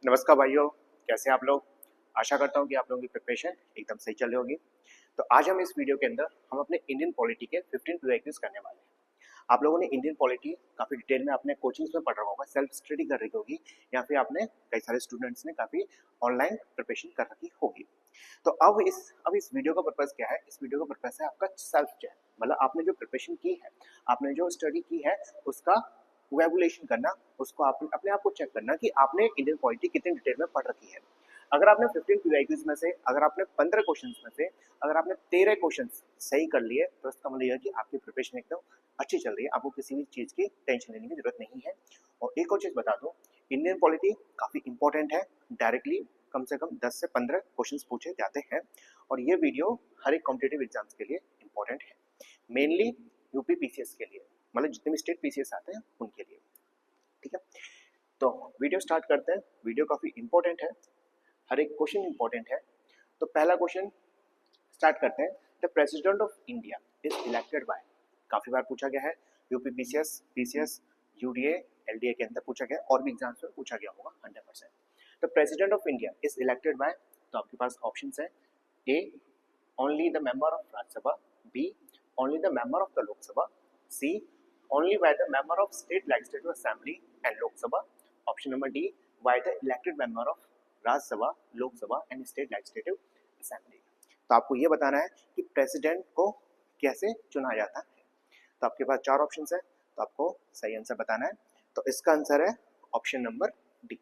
नमस्कार भाइयों, कैसे हैं आप लोग। आशा करता हूँ कि आप लोगों की प्रिपरेशन एकदम सही चल रही होगी। तो आज हम इस वीडियो के अंदर हम अपने इंडियन पॉलिटी के 15 प्रीरेक्विजिट्स करने वाले हैं। आप लोगों ने इंडियन पॉलिटी काफ़ी डिटेल में अपने कोचिंग्स में पढ़ रहा होगा, सेल्फ स्टडी कर रही होगी, या फिर आपने कई सारे स्टूडेंट्स ने काफ़ी ऑनलाइन प्रिपरेशन कर रखी होगी। तो अब इस वीडियो का पर्पज़ क्या है। इस वीडियो का पर्पज़ है आपका सेल्फ चेक, मतलब आपने जो प्रिपरेशन की है, आपने जो स्टडी की है, उसका वैल्यूएशन करना, उसको आपने अपने आप को चेक करना कि आपने इंडियन पॉलिटी कितनी डिटेल में पढ़ रखी है। अगर आपने 15 पीआईक्यूज में से, अगर आपने 15 क्वेश्चंस में से अगर आपने 13 क्वेश्चंस सही कर लिए, तो इसका मतलब यह है कि आपकी प्रिपरेशन एकदम अच्छी चल रही है, आपको किसी भी चीज़ की टेंशन लेने की जरूरत नहीं है। और एक और चीज़ बता दूं, इंडियन पॉलिटी काफ़ी इंपॉर्टेंट है। डायरेक्टली कम से कम 10 से 15 क्वेश्चंस पूछे जाते हैं, और ये वीडियो हर एक कॉम्पिटेटिव एग्जाम्स के लिए इंपॉर्टेंट है, मेनली यूपी पीसीएस के लिए, मतलब जितने भी स्टेट पीसीएस आते हैं उनके लिए। ठीक है, तो वीडियो स्टार्ट करते हैं। वीडियो काफ़ी इंपॉर्टेंट है, हर एक क्वेश्चन इंपॉर्टेंट है। तो पहला क्वेश्चन स्टार्ट करते हैं। The president of India is elected bye, काफ़ी बार पूछा गया है, यूपी पीसीएस यूडीए एलडीए के अंदर पूछा गया, और भी एग्जाम्स में पूछा गया होगा 100%। The president of India is elected by, तो आपके पास ऑप्शन है, A only the member of Rajya Sabha, B only the member of the Lok Sabha, C only by the member of state legislative assembly and Lok Sabha. Option number D, by the elected member of Rajya Sabha, Lok Sabha and state legislative assembly. तो आपको ये बताना है कि president को कैसे चुना जाता है। तो आपके पास चार ऑप्शन है, तो आपको सही आंसर बताना है। तो इसका आंसर है ऑप्शन नंबर डी।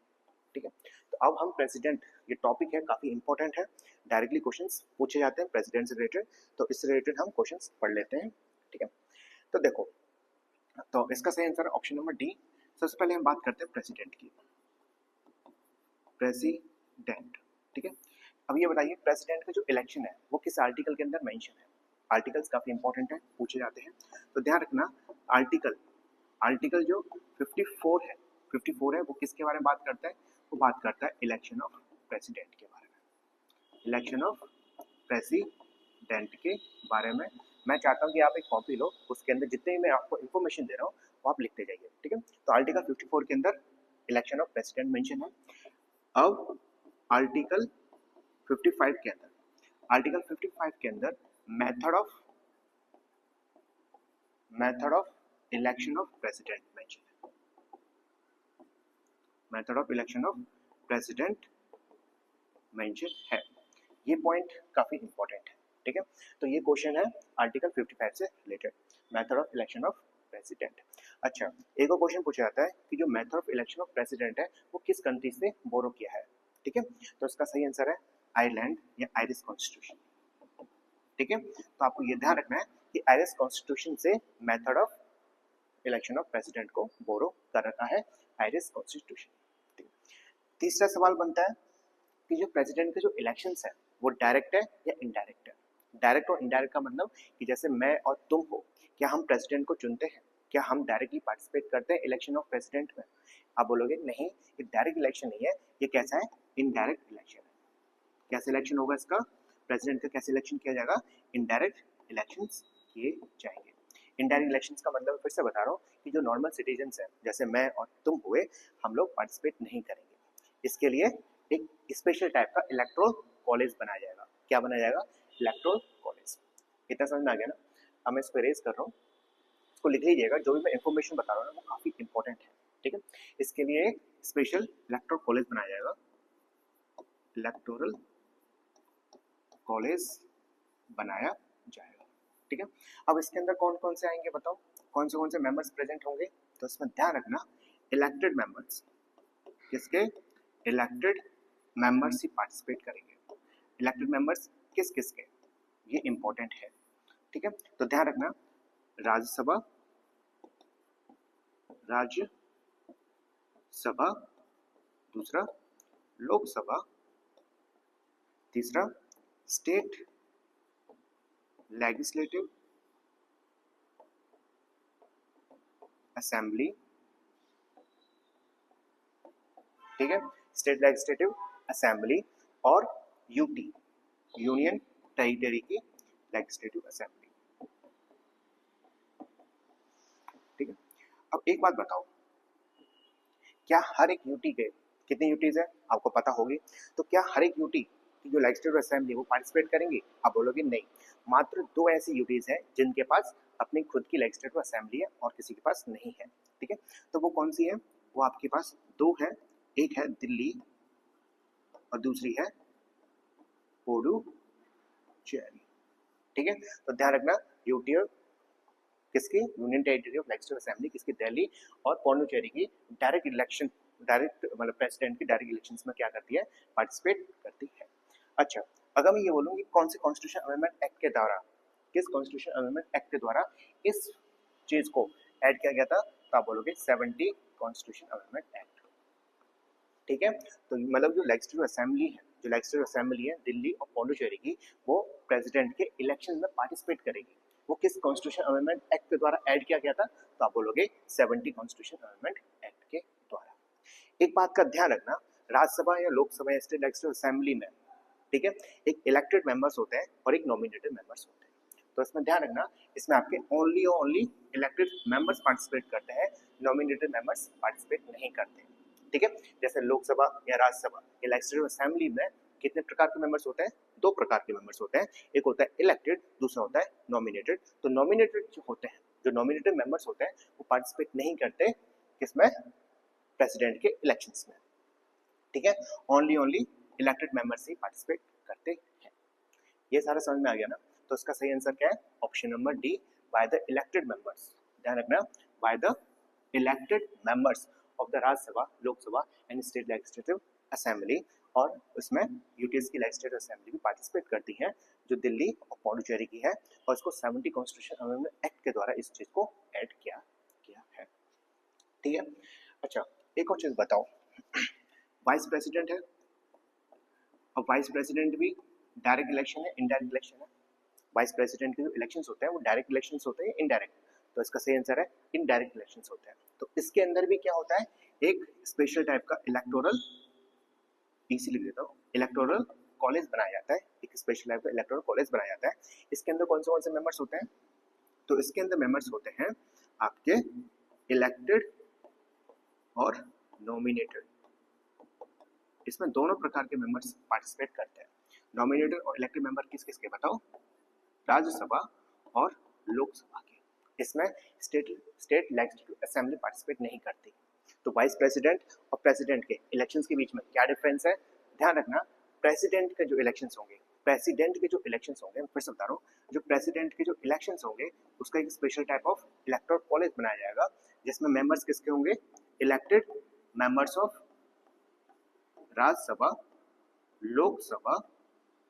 ठीक है, तो अब हम प्रेसिडेंट, ये टॉपिक है काफ़ी इंपॉर्टेंट है, डायरेक्टली क्वेश्चंस पूछे जाते हैं प्रेसिडेंट से रिलेटेड, तो इससे रिलेटेड हम क्वेश्चंस पढ़ लेते हैं। ठीक है, तो देखो, तो इसका सही आंसर ऑप्शन नंबर डी। सबसे पहले हम बात करते हैं प्रेसिडेंट की। प्रेसिडेंट, ठीक है, अब ये बताइए प्रेसिडेंट का जो इलेक्शन है वो किस आर्टिकल के अंदर मेंशन है। आर्टिकल्स काफी इंपॉर्टेंट है, पूछे जाते हैं, तो ध्यान रखना। आर्टिकल आर्टिकल जो 54 है, 54 है, वो किसके बारे में बात करता है, वो बात करता है इलेक्शन ऑफ प्रेसिडेंट के बारे में, इलेक्शन ऑफ प्रेसिडेंट के बारे में। मैं चाहता हूँ कि आप एक कॉपी लो, उसके अंदर जितने भी मैं आपको इन्फॉर्मेशन दे रहा हूँ वो आप लिखते जाइए। ठीक है, तो आर्टिकल 54 के अंदर इलेक्शन ऑफ प्रेसिडेंट मेंशन है। अब आर्टिकल 55 के अंदर, आर्टिकल 55 के अंदर method of election of president mention है, method of election of president mention है। ये पॉइंट काफी इंपॉर्टेंट है। ठीक है, तो ये क्वेश्चन है आर्टिकल 55 से related, method of election of president. अच्छा, एक और क्वेश्चन पूछा जाता है कि जो method of election of president है वो किस कंट्री से बोरो किया है। ठीक है, तो इसका सही आंसर है आयरलैंड या आयरिश कॉन्स्टिट्यूशन। ठीक है, तो आपको ये ध्यान रखना है कि आयरिश कॉन्स्टिट्यूशन से method of election of president को बोरो कर रखा है, आयरिश कॉन्स्टिट्यूशन। तीसरा सवाल बनता है कि जो प्रेसिडेंट के जो इलेक्शंस है वो डायरेक्ट है या इनडायरेक्ट है। डायरेक्ट और इनडायरेक्ट का मतलब कि जैसे मैं और तुम हो, क्या हम प्रेसिडेंट को चुनते हैं, क्या हम डायरेक्टली पार्टिसिपेट करते हैं इलेक्शन ऑफ प्रेसिडेंट में। आप बोलोगे नहीं, ये डायरेक्ट इलेक्शन नहीं है, ये कैसा है, इनडायरेक्ट इलेक्शन है। कैसे इलेक्शन होगा इसका, प्रेसिडेंट का कैसे इलेक्शन किया जाएगा, इनडायरेक्ट इलेक्शन किए जाएंगे। इनडायरेक्ट इलेक्शंस का मतलब फिर से बता रहा हूँ कि जो नॉर्मल सिटीजन्स हैं जैसे मैं और तुम हुए, हम लोग पार्टिसिपेट नहीं करेंगे। इसके लिए एक स्पेशल टाइप का इलेक्टोरल कॉलेज बनाया जाएगा। क्या बनाया जाएगा, इलेक्टोरल कॉलेज। इतना समझ में आ गया ना। अब मैं इसको रेज कर रहा हूँ, इसको लिख लीजिएगा, जो भी मैं इंफॉर्मेशन बता रहा हूँ ना वो काफ़ी इंपॉर्टेंट है। ठीक है, इसके लिए एक स्पेशल इलेक्टोरल कॉलेज बनाया जाएगा, इलेक्टोरल कॉलेज बनाया जाएगा। ठीक है, अब इसके अंदर कौन कौन से आएंगे बताओ, कौन से मेंबर्स प्रेजेंट होंगे। तो इसमें ध्यान रखना, इलेक्टेड मेंबर्स, किसके, इलेक्टेड मेंबर्स ही पार्टिसिपेट करेंगे। इलेक्टेड मेंबर्स किस किस के, ये इंपॉर्टेंट है। ठीक है, तो ध्यान रखना, राज्यसभा, राज्यसभा, दूसरा लोकसभा, तीसरा स्टेट लेजिस्लेटिव असेंबली। ठीक है, स्टेट लेजिस्लेटिव असेंबली, और यूटी, यूनियन टेरिटरी की लेजिस्लेटिव असेंबली। ठीक है, अब एक बात बताओ, क्या हर एक यूटी के कितनी यूटीज है आपको पता होगी। तो क्या हर एक यूटी की जो लेजिस्लेटिव असेंबली वो पार्टिसिपेट करेंगी? आप बोलोगे नहीं, मात्र 2 ऐसी यूटीज हैं जिनके पास अपनी खुद की लेजिस्लेटिव असेंबली है और किसी के पास नहीं है। ठीक है, तो वो कौन सी है? वो आपके पास 2 है, एक है दिल्ली और दूसरी है पुडुचेरी। ठीक है, तो ध्यान रखना यूटी किसकी, union territory of legislative assembly किसकी, दिल्ली, और पौंडुचेरी की डायरेक्ट इलेक्शन, डायरेक्ट मतलब प्रेसिडेंट की डायरेक्ट इलेक्शंस में क्या करती है, पार्टिसिपेट करती है। अच्छा, अगर मैं ये बोलूँ कि कौन से कॉन्स्टिट्यूशन अमेंडमेंट एक्ट के द्वारा, किस कॉन्स्टिट्यूशन अमेंडमेंट एक्ट के द्वारा इस चीज को ऐड किया गया था, तो आप बोलोगे 70 कॉन्स्टिट्यूशन अमेंडमेंट एक्ट। ठीक है, तो मतलब जो लेजिस्लेटिव असेंबली है, जो लेजिस्लेटिव असेंबली है दिल्ली और पौंडुचेरी की, वो प्रेसिडेंट के इलेक्शन में पार्टिसिपेट करेगी। वो किस कॉन्स्टिट्यूशन अमेंडमेंट एक्ट के द्वारा ऐड किया गया था, तो आप बोलोगे 70 कॉन्स्टिट्यूशन अमेंडमेंट एक्ट के द्वारा। एक बात का ध्यान रखना, राज्यसभा या लोकसभा या स्टेट लेजिस्लेटिव असेंबली में, ठीक है, एक इलेक्टेड मेंबर्स होते हैं और एक नॉमिनेटेड मेंबर्स होते हैं। तो इसमें ध्यान रखना, इसमें आपके ओनली इलेक्टेड मेंबर्स पार्टिसिपेट करते हैं, नॉमिनेटेड मेंबर्स पार्टिसिपेट नहीं करते। ठीक है, जैसे लोकसभा या राज्यसभा या लेजिस्लेटिव असेंबली में कितने प्रकार के मेंबर्स होते हैं? 2 प्रकार के मेंबर्स होते हैं, एक होता है इलेक्टेड, दूसरा होता है नॉमिनेटेड। तो नॉमिनेटेड जो होते हैं, जो नॉमिनेटेड मेंबर्स होते हैं, वो पार्टिसिपेट नहीं करते किसमें, प्रेसिडेंट के इलेक्शंस में। ठीक है, ओनली इलेक्टेड मेंबर्स ही पार्टिसिपेट करते हैं। ये सारा समझ में आ गया ना? तो इसका सही आंसर क्या है? Option number D, by the elected members. ध्यान रखना, by the elected members of the Rajya Sabha, Lok Sabha and state legislative assembly, और उसमें यूटीज की लेजिस्लेटिव असेंबली भी पार्टिसिपेट करती है, जो दिल्ली और पौंडुचेरी की है, और इसको 70 कॉन्स्टिट्यूशन अमेंडमेंट एक्ट के द्वारा इस चीज को ऐड किया गया है। ठीक है, अच्छा एक और चीज बताओ, वाइस प्रेसिडेंट है, और वाइस प्रेसिडेंट भी डायरेक्ट इलेक्शन है, इनडायरेक्ट इलेक्शन है? वाइस प्रेसिडेंट के जो इलेक्शंस होते हैं वो डायरेक्ट इलेक्शंस होते हैं, इनडायरेक्ट? तो इसका सही आंसर है इनडायरेक्ट इलेक्शंस होते हैं। तो इसके अंदर भी क्या होता है, एक स्पेशल टाइप का इलेक्टोरल, इसी लिख देता हूँ, इलेक्टोरल कॉलेज बनाया जाता है, एक स्पेशल टाइप का इलेक्टोरल कॉलेज बनाया जाता है। इसके अंदर कौन से मेंबर्स होते हैं? तो इसके अंदर मेंबर्स होते हैं आपके इलेक्टेड और नॉमिनेटेड। इसमें दोनों प्रकार के मेंबर्स पार्टिसिपेट करते हैं। नॉमिनेटेड और इलेक्टेड मेंबर किस किस के बताओ? राज्यसभा और लोकसभा के। इसमें स्टेट लेजिस्लेटिव असेंबली पार्टिसिपेट नहीं करती। तो वाइस प्रेसिडेंट और प्रेसिडेंट के इलेक्शंस के बीच में क्या डिफरेंस है? ध्यान रखना, प्रेसिडेंट के जो इलेक्शंस होंगे, प्रेसिडेंट के जो इलेक्शंस होंगे, फिर से बता रहा हूँ, जो प्रेसिडेंट के जो इलेक्शंस होंगे उसका एक special type of electoral college बनाया जाएगा, जिसमें मेंबर्स किसके होंगे? Elected members of Rajya Sabha, Lok Sabha,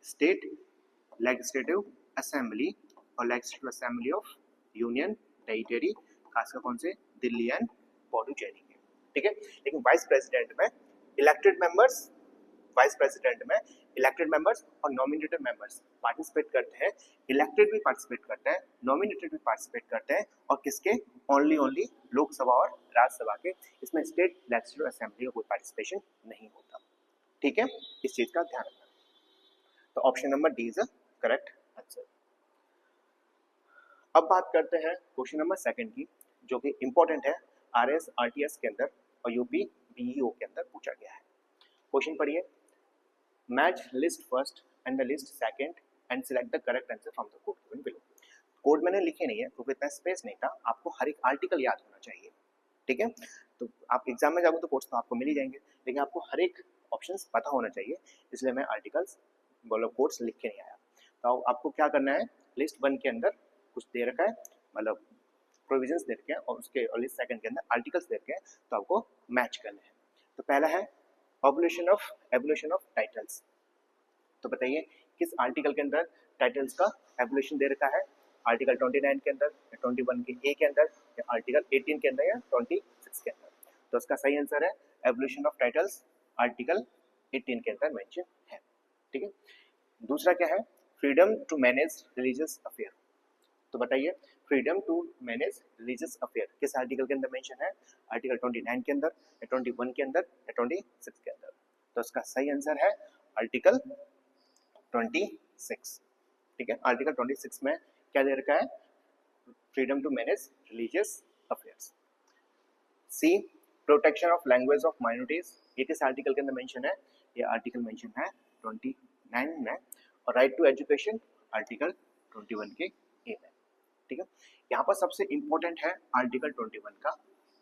state legislative assembly और legislative assembly of union territory, खासकर कौन से? दिल्ली एंड पौंडुचेरी के। ठीक है, लेकिन वाइस प्रेसिडेंट में इलेक्टेड मेंबर्स, वाइस प्रेसिडेंट में इलेक्टेड मेंबर्स और नॉमिनेटेड मेंबर्स पार्टिसिपेट करते हैं। इलेक्टेड भी पार्टिसिपेट करते हैं, नॉमिनेटेड भी पार्टिसिपेट करते हैं, और किसके? ओनली लोकसभा और राज्यसभा के। इसमें स्टेट लेजिस्लेटिव असेंबली का कोई पार्टिसिपेशन नहीं होता। ठीक है, इस चीज का ध्यान रखना। तो option number D is a correct answer. अब बात करते हैं क्वेश्चन नंबर सेकंड की, जो कि इंपॉर्टेंट है, आरएस आरटीएस के अंदर और यूपी बीईओ के अंदर पूछा गया है। क्वेश्चन पढ़िए, match list first and the list second and select the correct answer from the code given below. Code मैंने लिखे नहीं है क्योंकि इतना स्पेस नहीं था, आपको हर एक आर्टिकल याद होना चाहिए। ठीक है, तो आप एग्जाम में जाओगे तो कोड्स तो आपको मिल ही जाएंगे, लेकिन आपको हर एक ऑप्शंस पता होना चाहिए, इसलिए मैं आर्टिकल्स बोलो कोड्स लिख के नहीं आया। तो आपको क्या करना है, लिस्ट 1 के अंदर कुछ दे रखा है, मतलब प्रोविजंस दे रखे हैं, और उसके लिस्ट सेकंड के अंदर आर्टिकल्स दे रखे हैं, तो आपको मैच करना है। तो पहला है एवोल्यूशन ऑफ टाइटल्स। तो बताइए किस आर्टिकल के अंदर टाइटल्स का एवोल्यूशन दे रखा है? आर्टिकल 29 के अंदर, या 21 के ए के अंदर, या आर्टिकल 18 के अंदर, या 26 के अंदर? तो इसका सही आंसर है एवोल्यूशन ऑफ टाइटल्स, आर्टिकल 18 के अंदर मेंशन है। ठीक है, दूसरा क्या है? Freedom to manage religious affair. तो बताइए freedom to manage religious affair किस आर्टिकल के अंदर मेंशन है? आर्टिकल 29 के अंदर, या 21 के अंदर, या 26 के अंदर? तो इसका सही आंसर है आर्टिकल 26। ठीक है, आर्टिकल 26 में क्या दे रखा है? Freedom to manage religious affairs. C, protection of language of minorities ये किस आर्टिकल के अंदर मेंशन है? ये आर्टिकल मेंशन है 29 में, और राइट टू एजुकेशन आर्टिकल 21 के ए में। ठीक है, यहाँ पर सबसे इंपॉर्टेंट है आर्टिकल 21 का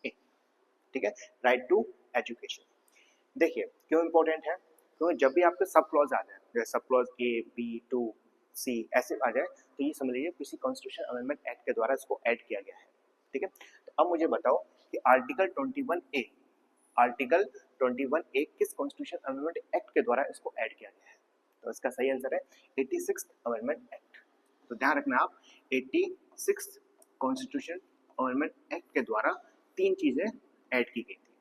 ए। ठीक है, राइट टू एजुकेशन। देखिए क्यों इंपॉर्टेंट है, क्योंकि जब भी आपके सब क्लॉज आ जाए, जैसे sub clause A B to C ऐसे आ जाए, तो ये समझ लीजिए किसी कॉन्स्टिट्यूशन अमेंडमेंट एक्ट के द्वारा इसको ऐड किया गया है। ठीक है, तो अब मुझे बताओ कि आर्टिकल 21 ए किस कॉन्स्टिट्यूशन अमेंडमेंट एक्ट के द्वारा इसको ऐड किया गया है? तो इसका सही आंसर है 86 अमेंडमेंट एक्ट। तो ध्यान रखना आप, 86 कॉन्स्टिट्यूशन अमेंडमेंट एक्ट के द्वारा तीन चीजें ऐड की गई थी।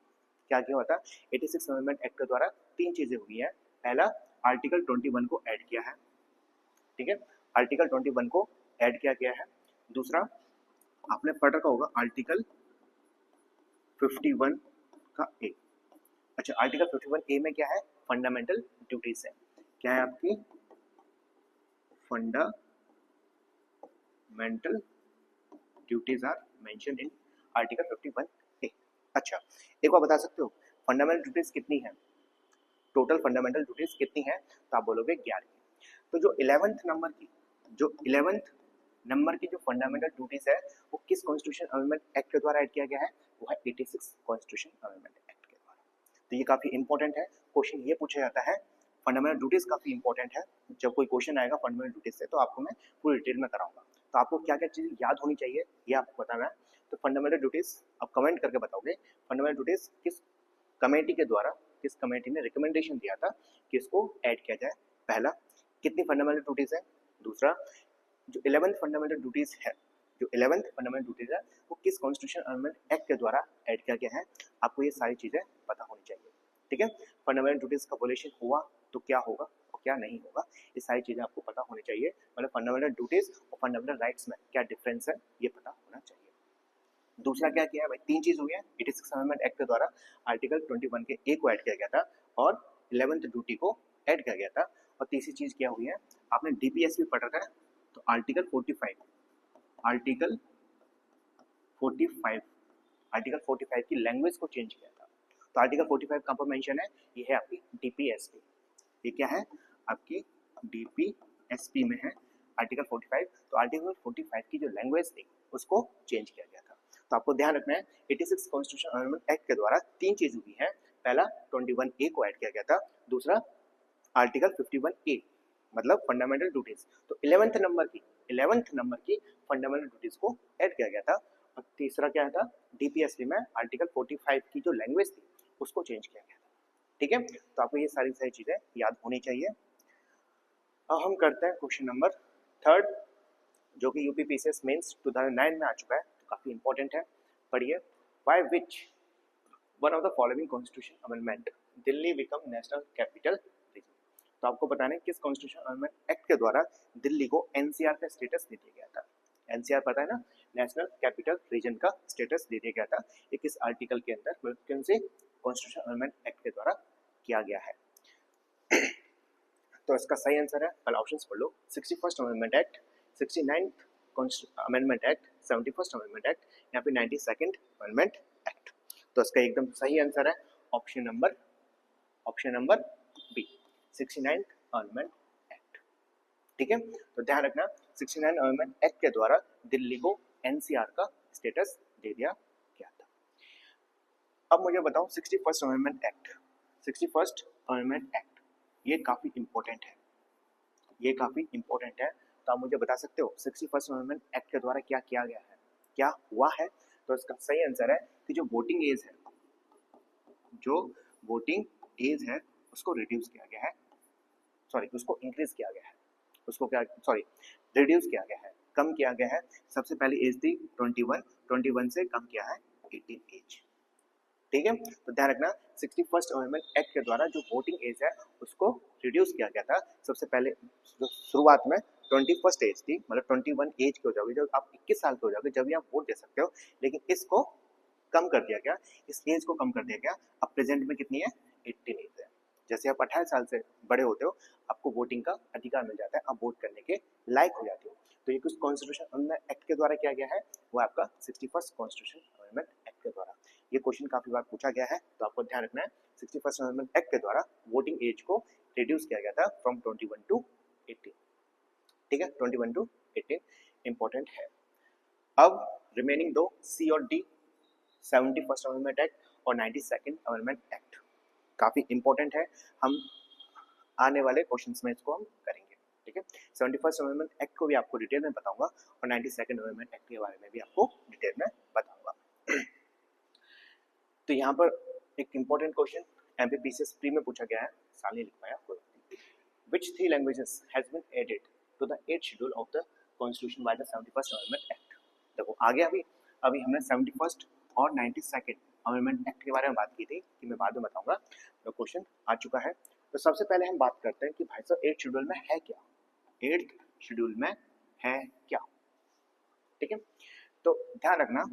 क्या क्या होता है? 86 अमेंडमेंट एक्ट के द्वारा तीन चीजें हुई हैं। पहला, आर्टिकल 21 को ऐड किया है। ठीक है, आर्टिकल 21 को ऐड किया गया है। दूसरा, आपने पढ़ रखा होगा आर्टिकल 51 का ए। अच्छा, आर्टिकल 51 ए में क्या है? फंडामेंटल ड्यूटीज है। क्या है आपकी? Fundamental duties are mentioned in article 51 A. अच्छा, एक बार बता सकते हो फंडामेंटल ड्यूटीज कितनी है? टोटल फंडामेंटल ड्यूटीज कितनी है? तो आप बोलोगे 11। तो जो 11th नंबर की जो फंडामेंटल ड्यूटीज है वो किस कॉन्स्टिट्यूशन अमेंडमेंट एक्ट के द्वारा ऐड किया गया है? वो है 86 कॉन्स्टिट्यूशन अमेंडमेंट एक्ट के द्वारा। तो ये काफी इंपॉर्टेंट है, क्वेश्चन ये पूछा जाता है। फंडामेंटल ड्यूटीज काफी इंपॉर्टेंट है, जब कोई क्वेश्चन आएगा फंडामेंटल ड्यूटीज से तो आपको मैं पूरी डिटेल में कराऊंगा। तो आपको क्या क्या चीजें याद होनी चाहिए ये आपको बताना है। तो फंडामेंटल ड्यूटीज आप कमेंट करके बताओगे, फंडामेंटल ड्यूटीज किस कमेटी के द्वारा, किस कमेटी ने रिकमेंडेशन दिया था कि इसको ऐड किया जाए? पहला, कितनी फंडामेंटल ड्यूटीज है? दूसरा, जो 11th फंडामेंटल ड्यूटीज है, जो 11th फंडामेंटल ड्यूटीज है वो किस कॉन्स्टिट्यूशन अमेंडमेंट एक्ट के द्वारा ऐड किया गया है? आपको ये सारी चीजें पता होनी चाहिए। ठीक है, फंडामेंटल ड्यूटीज का वोलेशन हुआ तो क्या होगा और क्या नहीं होगा, ये सारी चीजें आपको पता होनी चाहिए। मतलब फंडामेंटल ड्यूटीज और फंडामेंटल राइट्स में क्या डिफरेंस है ये पता होना चाहिए। दूसरा क्या किया है भाई? तीन चीज हुई है। 86 अमेंडमेंट एक्ट के द्वारा आर्टिकल 21 के ए को ऐड किया गया था और 11th ड्यूटी को ऐड किया गया था। और तीसरी चीज क्या हुई है? आपने डीपीएस भी पढ़ रखा है, तो आर्टिकल 45 की लैंग्वेज को चेंज किया था। तो आर्टिकल 45 कहाँ पर मेंशन है? ये है आपकी डीपीएसपी। ये क्या है? आपकी डीपीएसपी में है आर्टिकल 45। तो आर्टिकल 45 की जो लैंग्वेज थी उसको चेंज किया गया था। तो आपको ध्यान रखना है 86 कॉन्स्टिट्यूशन अमेंडमेंट एक्ट के द्वारा तीन चीज हुई है। पहला, 21 ए को ऐड किया गया था। दूसरा, आर्टिकल 51 ए मतलब फंडामेंटल ड्यूटीज, तो 11th नंबर की फंडामेंटल ड्यूटीज को ऐड किया गया था। और तीसरा क्या था? डीपीएसपी में आर्टिकल 45 की जो लैंग्वेज थी उसको चेंज किया गया था। ठीक है, तो आपको ये सारी चीजें याद होनी चाहिए। अब हम करते हैं क्वेश्चन नंबर 3, जो कि यूपीपीसीएस मेंस 2009 में आ चुका है, तो काफी इंपॉर्टेंट है। पढ़िए, by which one of the following constitution amendment Delhi become national capital region. तो आपको बताना है किस कॉन्स्टिट्यूशन अमेंडमेंट एक्ट के द्वारा दिल्ली को एनसीआर का स्टेटस दे दिया गया था। एनसीआर पता है ना, नेशनल कैपिटल रीजन का स्टेटस दे दिया गया था। ये किस आर्टिकल के अंदर, कौन से कॉन्स्टिट्यूशन अमेंडमेंट एक्ट के द्वारा किया गया है? तो इसका सही आंसर है, पहला ऑप्शंस पढ़ लो, 61st amendment act, 69th amendment act, 71st amendment act, यहाँ पे 92nd अमेंडमेंट एक्ट। तो इसका एकदम सही आंसर है option number B, 69th amendment act. ठीक है, तो ध्यान रखना 69 अमेंडमेंट एक्ट के द्वारा दिल्ली को एनसीआर का स्टेटस दे दिया गया था। अब मुझे बताओ 61st amendment act, 61st amendment act ये काफी इंपॉर्टेंट है, तो आप मुझे बता सकते हो 61st अमेंडमेंट एक्ट के द्वारा क्या किया गया है, क्या हुआ है? तो इसका सही आंसर है कि जो वोटिंग एज है उसको रिड्यूस किया गया है, उसको इंक्रीज किया गया है, रिड्यूस किया गया है, कम किया गया है। सबसे पहले एज थी 21 से कम किया है 18 एज। ठीक है, तो ध्यान रखना 61st अमेंडमेंट एक्ट के द्वारा जो वोटिंग एज है उसको रिड्यूस किया गया था। सबसे पहले जो शुरुआत में 21st एज थी, मतलब 21 एज के हो जाओगे, जब आप 21 साल के हो जाओगे जब आप वोट दे सकते हो, लेकिन इसको कम कर दिया गया, इस एज को कम कर दिया गया। अब प्रेजेंट में कितनी है? 18 एज है। जैसे आप 18 साल से बड़े होते हो आपको वोटिंग का अधिकार मिल जाता है, आप वोट करने के लायक हो जाते हो। तो ये कुछ कॉन्स्टिट्यूशन अमेंडमेंट एक्ट के द्वारा किया गया है, वो आपका 61st कॉन्स्टिट्यूशन अमेंडमेंट एक्ट के द्वारा। ये क्वेश्चन काफी बार पूछा गया है, तो आपको ध्यान रखना है 61st अमेंडमेंट एक्ट के द्वारा वोटिंग एज को रिड्यूस किया गया था फ्रॉम 21 टू 18। ठीक है, 21 टू 18 इंपॉर्टेंट है। अब रिमेनिंग दो सी और डी, 71st अमेंडमेंट एक्ट और 92nd अमेंडमेंट एक्ट काफी इंपॉर्टेंट है, हम आने वाले क्वेश्चंस में इसको हम करेंगे। ठीक है, 71st अमेंडमेंट एक्ट को भी आपको डिटेल में बताऊंगा और 92nd अमेंडमेंट एक्ट के बारे में भी आपको डिटेल में बताऊंगा। तो यहाँ पर एक इंपॉर्टेंट क्वेश्चन एमपीपीसीएस प्री में पूछा गया है, साल नहीं लिख पाया, which three languages has been added to the 8th schedule of the constitution by the 71st amendment act। देखो आगे अभी हमने 71st और 92nd अमेंडमेंट एक्ट के बारे में बात की थी, कि मैं बाद में बताऊंगा, तो क्वेश्चन आ चुका है। तो सबसे पहले हम बात करते हैं कि भाई साहब 8th शेड्यूल में है क्या, 8th शेड्यूल में है क्या। ठीक है, तो ध्यान रखना,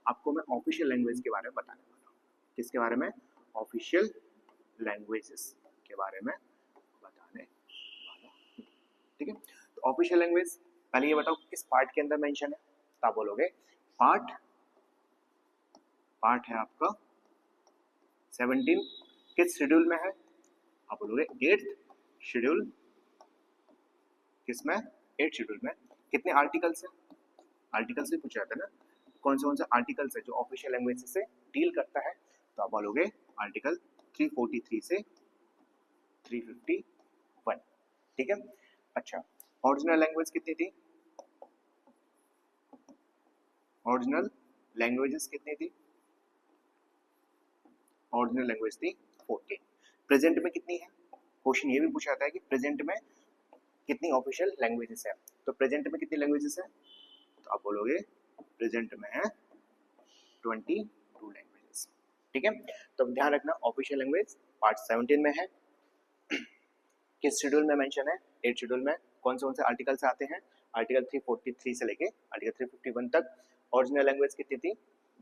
आपको मैं ऑफिशियल लैंग्वेज के बारे में बताने वाला हूँ। किसके बारे में? ऑफिशियल लैंग्वेजेस के बारे में बताने वाला हूँ। ठीक है, तो ऑफिशियल लैंग्वेज पहले ये बताओ किस पार्ट के अंदर मेंशन है, तो आप बोलोगे पार्ट है आपका 17 किस शेड्यूल में है, आप बोलोगे 8th शेड्यूल। किसमें? 8th शेड्यूल में। कितने आर्टिकल्स है? आर्टिकल्स भी पूछा जाता है ना, कौन से आर्टिकल्स है जो ऑफिशियल लैंग्वेज से डील करता है, तो आप बोलोगे आर्टिकल 343 से 351। ठीक है, अच्छा ओरिजिनल लैंग्वेज कितनी थी? ओरिजिनल लैंग्वेजेस कितनी थी? ओरिजिनल लैंग्वेज थी 14। प्रेजेंट में कितनी है? क्वेश्चन ये भी पूछा जाता है कि प्रेजेंट में कितनी ऑफिशियल लैंग्वेजेस है, तो प्रेजेंट में कितनी लैंग्वेजेस है, तो आप बोलोगे प्रेजेंट में है 22 लैंग्वेजेस। ठीक है, तो ध्यान रखना ऑफिशियल लैंग्वेज पार्ट 17 में है, किस शेड्यूल में मेंशन है? 8th शेड्यूल में। कौन से आर्टिकल्स आते हैं? आर्टिकल 343 से लेके आर्टिकल 351 तक। ओरिजिनल लैंग्वेज कितनी थी?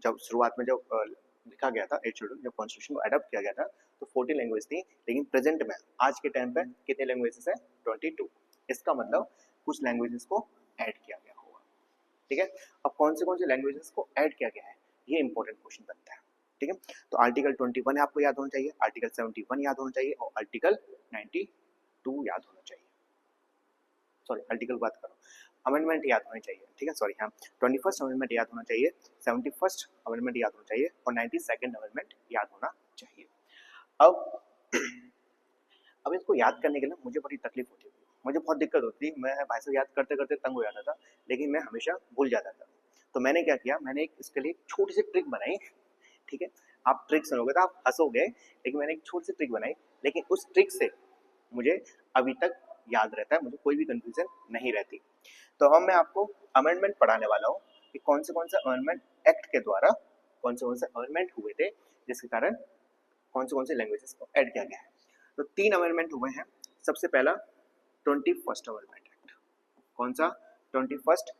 जब शुरुआत में जब लिखा गया था 8th शेड्यूल, जब कॉन्स्टिट्यूशन को अडॉप्ट किया गया था, तो 14 लैंग्वेज थी, लेकिन प्रेजेंट में आज के टाइम पे कितने लैंग्वेजेस है? 22। इसका मतलब कुछ लैंग्वेजेस को ऐड किया गया होगा। ठीक है, अब कौन से लैंग्वेजेस को ऐड किया गया है, ये इंपॉर्टेंट क्वेश्चन बनता है। ठीक है, तो आर्टिकल 21 आपको याद होना चाहिए, आर्टिकल 71 याद होना चाहिए और आर्टिकल 92 याद होना चाहिए। सॉरी, आर्टिकल बात करो, अमेंडमेंट याद होनी चाहिए। ठीक है, सॉरी, हाँ 21st अमेंडमेंट याद होना चाहिए, 71st अमेंडमेंट याद होना चाहिए और 92nd अमेंडमेंट याद होना चाहिए। अब इसको याद करने के लिए मुझे बड़ी तकलीफ होती है, मुझे बहुत दिक्कत होती है, मैं भाई साहब याद करते करते तंग हो जाता था, लेकिन मैं हमेशा भूल जाता था। तो मैंने क्या किया, मैंने एक इसके लिए छोटी सी ट्रिक बनाई। ठीक है, आप ट्रिक सुनोगे तो आप हंसोगे, लेकिन मैंने एक छोटी सी ट्रिक बनाई, लेकिन उस ट्रिक से मुझे अभी तक याद रहता है, मुझे कोई भी कंफ्यूजन नहीं रहती। तो अब मैं आपको अमेंडमेंट पढ़ाने वाला हूँ कि कौन से अमेंडमेंट एक्ट के द्वारा कौन से अमेंडमेंट हुए थे, जिसके कारण कौन से लैंग्वेजेस को ऐड किया गया है। तो 3 अमेंडमेंट हुए हैं। सबसे पहला 21st अमेंडमेंट एक्ट। कौन सा? 21st।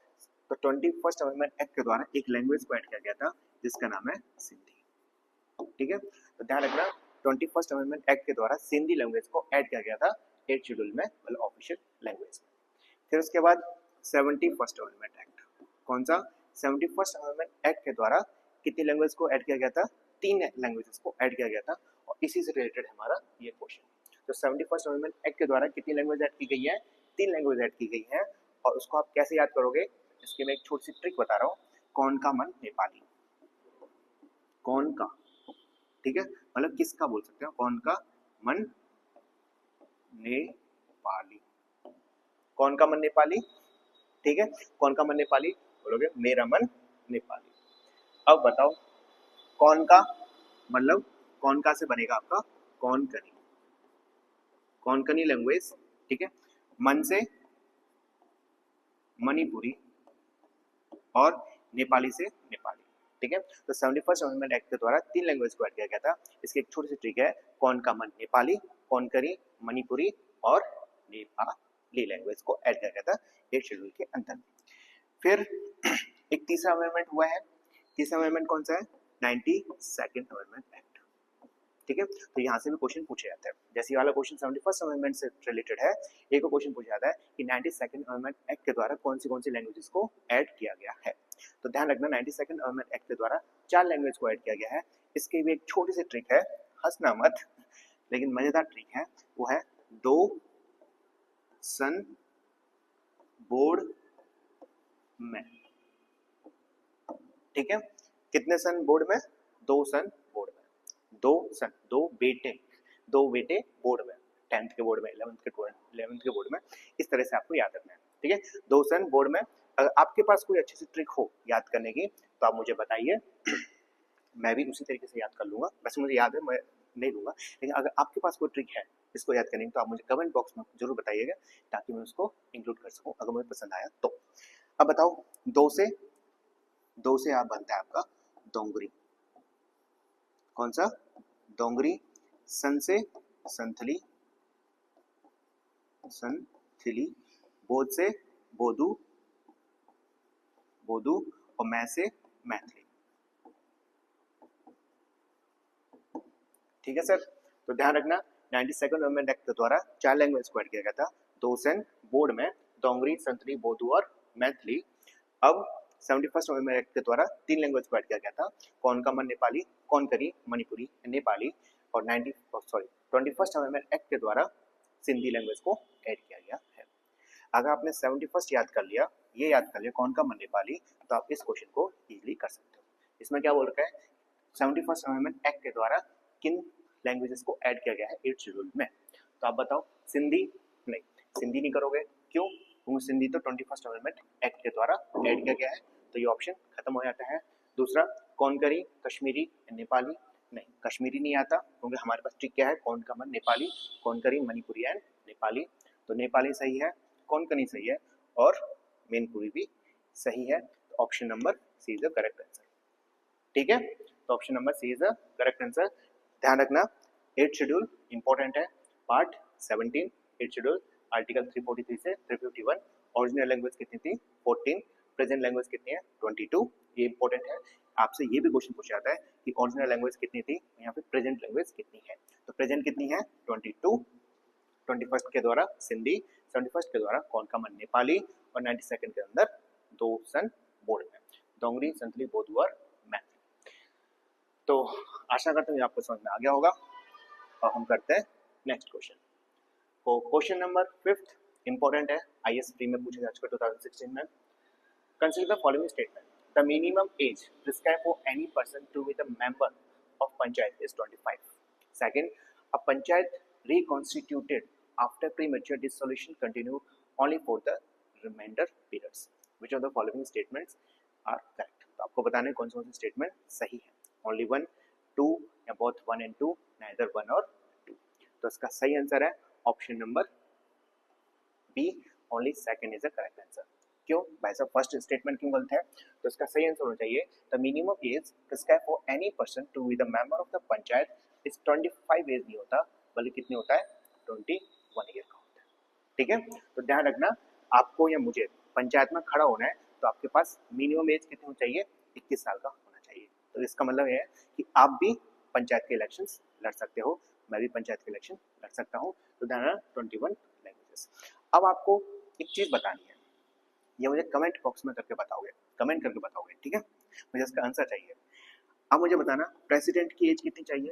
तो 21st अमेंडमेंट एक्ट के द्वारा एक लैंग्वेज को ऐड किया गया था, जिसका नाम है सिंधी। ठीक है, तो ध्यान रखना 21st अमेंडमेंट एक्ट के द्वारा सिंधी लैंग्वेज को ऐड किया गया था 8th शेड्यूल में, मतलब ऑफिशियल लैंग्वेज में। फिर उसके बाद 71st अमेंडमेंट एक्ट। कौन सा? 71st अमेंडमेंट एक्ट के द्वारा कितनी लैंग्वेज को ऐड किया गया था? 3 लैंग्वेजेस को ऐड किया गया था, और इसी से रिलेटेड हमारा ये क्वेश्चन। तो 71st अमेंडमेंट एक्ट के द्वारा कितनी लैंग्वेज ऐड की गई है? 3 लैंग्वेज ऐड की गई है, और उसको आप कैसे याद करोगे, इसके मैं एक छोटी सी ट्रिक बता रहा हूँ। कौन का मन नेपाली, कौन का, ठीक है, मतलब किसका बोल सकते हो, कौन का मन नेपाली, कौन का मन नेपाली। ठीक है, कौन का मन नेपाली बोलोगे, मेरा मन नेपाली। अब बताओ कौन का मतलब कौन का से बनेगा आपका कोंकणी, कोंकणी लैंग्वेज। ठीक है, मन से मणिपुरी और नेपाली से नेपाली। ठीक है, तो 71st अमेंडमेंट एक्ट के द्वारा 3 लैंग्वेज को ऐड किया गया था। इसकी एक छोटी सी ट्रिक है, कौन का मन नेपाली, कोंकणी मणिपुरी और नेपाली लैंग्वेज को ऐड किया गया था 8th शेड्यूल के अंदर। फिर एक तीसरा अमेंडमेंट हुआ है। तीसरा अमेंडमेंट कौन सा है? 92nd amendment act. ठीक है, तो यहाँ से भी क्वेश्चन पूछे जाते हैं। जैसे वाला क्वेश्चन 71st अमेंडमेंट से रिलेटेड है, एक क्वेश्चन पूछा जाता है कि 92nd अमेंडमेंट एक्ट के द्वारा कौन सी लैंग्वेजेस को ऐड किया गया है। तो ध्यान रखना 92nd अमेंडमेंट एक्ट के द्वारा 4 लैंग्वेज को ऐड किया गया है। इसकी भी एक छोटी सी ट्रिक है, हंसना मत, लेकिन मजेदार ट्रिक है, वो है 2 सन बोर्ड में। ठीक है, कितने सन बोर्ड में? 2 सन बोर्ड में, 2 सन, 2 बेटे बोर्ड में, 10th के बोर्ड में, 11th के बोर्ड में, इस तरह से आपको याद रखना है। ठीक है, 2 सन बोर्ड में। अगर आपके पास कोई अच्छी सी ट्रिक हो याद करने की तो आप मुझे बताइए, मैं भी उसी तरीके से याद कर लूंगा। वैसे मुझे याद है, मैं नहीं दूंगा, लेकिन अगर आपके पास कोई ट्रिक है इसको याद करने की तो आप मुझे कमेंट बॉक्स में जरूर बताइएगा, ताकि मैं उसको इंक्लूड कर सकूं अगर मुझे पसंद आया तो। अब बताओ, 2 से आप बनता है आपका दोंगरी। कौन सा? दोंगरी। सन से संथली, संथली। बोध से बोधू, बोधू। और मैं से मैथिली। ठीक है सर, तो ध्यान रखना 92nd अमेंडमेंट एक्ट के द्वारा 4 लैंग्वेज को ऐड किया गया था, 2 सन बोर्ड में, दोंगरी, संथली, बोधू और मैथिली। अब 71st अमेंडमेंट एक्ट के द्वारा 3 लैंग्वेज को ऐड किया गया था, कोनकमन नेपाली, कोनकरी मणिपुरी नेपाली, और 21st अमेंडमेंट एक्ट के द्वारा सिंधी लैंग्वेज को ऐड किया गया है। अगर आपने 71st याद कर लिया, ये याद कर लिया कोनकमन नेपाली, तो आप इस क्वेश्चन को इजीली कर सकते हो। इसमें क्या बोल रखा है? 71st अमेंडमेंट एक्ट के द्वारा किन लैंग्वेजेस को ऐड किया गया है 8th शेड्यूल में? तो आप बताओ। सिंधी नहीं, सिंधी नहीं करोगे, क्यों? क्योंकि सिंधी तो 21st अमेंडमेंट एक्ट के द्वारा ऐड किया गया है, तो ये ऑप्शन खत्म हो जाता है। दूसरा, कोनकरी, कश्मीरी, नेपाली, नहीं, कश्मीरी नहीं आता, क्योंकि हमारे पास ट्रिक क्या है? कोनकमन नेपाली, कोनकरी मणिपुरी एंड नेपाली, तो नेपाली सही है, कोनकनी सही है, और मणिपुरी भी सही है। तो option number C is the correct answer. ठीक है, तो option number C is the correct answer. ध्यान रखना 8th शेड्यूल इंपॉर्टेंट है, पार्ट 17 8th शेड्यूल, आर्टिकल 343 से 351। ओरिजिनल लैंग्वेज कितनी थी? 14। प्रेजेंट लैंग्वेज कितनी है? 22। ये इंपॉर्टेंट है, आपसे ये भी क्वेश्चन पूछा जाता है कि ओरिजिनल लैंग्वेज कितनी थी, यहाँ पे प्रेजेंट लैंग्वेज कितनी है। तो प्रेजेंट कितनी है? 22। 21st के द्वारा सिंधी, 71st के द्वारा कोनकमन नेपाली, और 92nd के अंदर 2 सन बोर्ड में, दोंगरी, संथली, बोधू और मैथिली। तो आशा करता हूँ आपको समझ में आ गया होगा, और हम करते हैं नेक्स्ट क्वेश्चन। तो क्वेश्चन नंबर 5th इंपॉर्टेंट है, IAS प्री में पूछा जा चुका 2016 में। Consider the following statement, the minimum age prescribe for any person to be the member of panchayat is 25. Second, a panchayat reconstituted after premature dissolution continue only for the remainder periods. Which of the following statements are correct? तो आपको बताना है कौन सा statement सही है। Only 1, 2 या both 1 and 2, neither 1 or 2। तो इसका सही आंसर है option number B, only second is the correct answer. क्यों भाई साहब, फर्स्ट स्टेटमेंट क्यों गलत है? तो इसका सही आंसर होना चाहिए the minimum age prescribe for any person to be the member of the panchayat is 25 age नहीं होता, बल्कि कितने होता है? 21 ईयर का होता है। ठीक है, तो ध्यान रखना, आपको या मुझे पंचायत में खड़ा होना है तो आपके पास मिनिमम एज कितनी होनी चाहिए? 21 साल का होना चाहिए। तो इसका मतलब है कि आप भी पंचायत के इलेक्शंस लड़ सकते हो, मैं भी पंचायत के इलेक्शन लड़ सकता हूँ। तो ध्यान रखना 21 लैंग्वेजेस। अब आपको एक चीज बतानी है, ये मुझे कमेंट बॉक्स में करके बताओगे, कमेंट करके बताओगे, ठीक है? मुझे इसका आंसर चाहिए। अब मुझे बताना प्रेसिडेंट की एज कितनी चाहिए,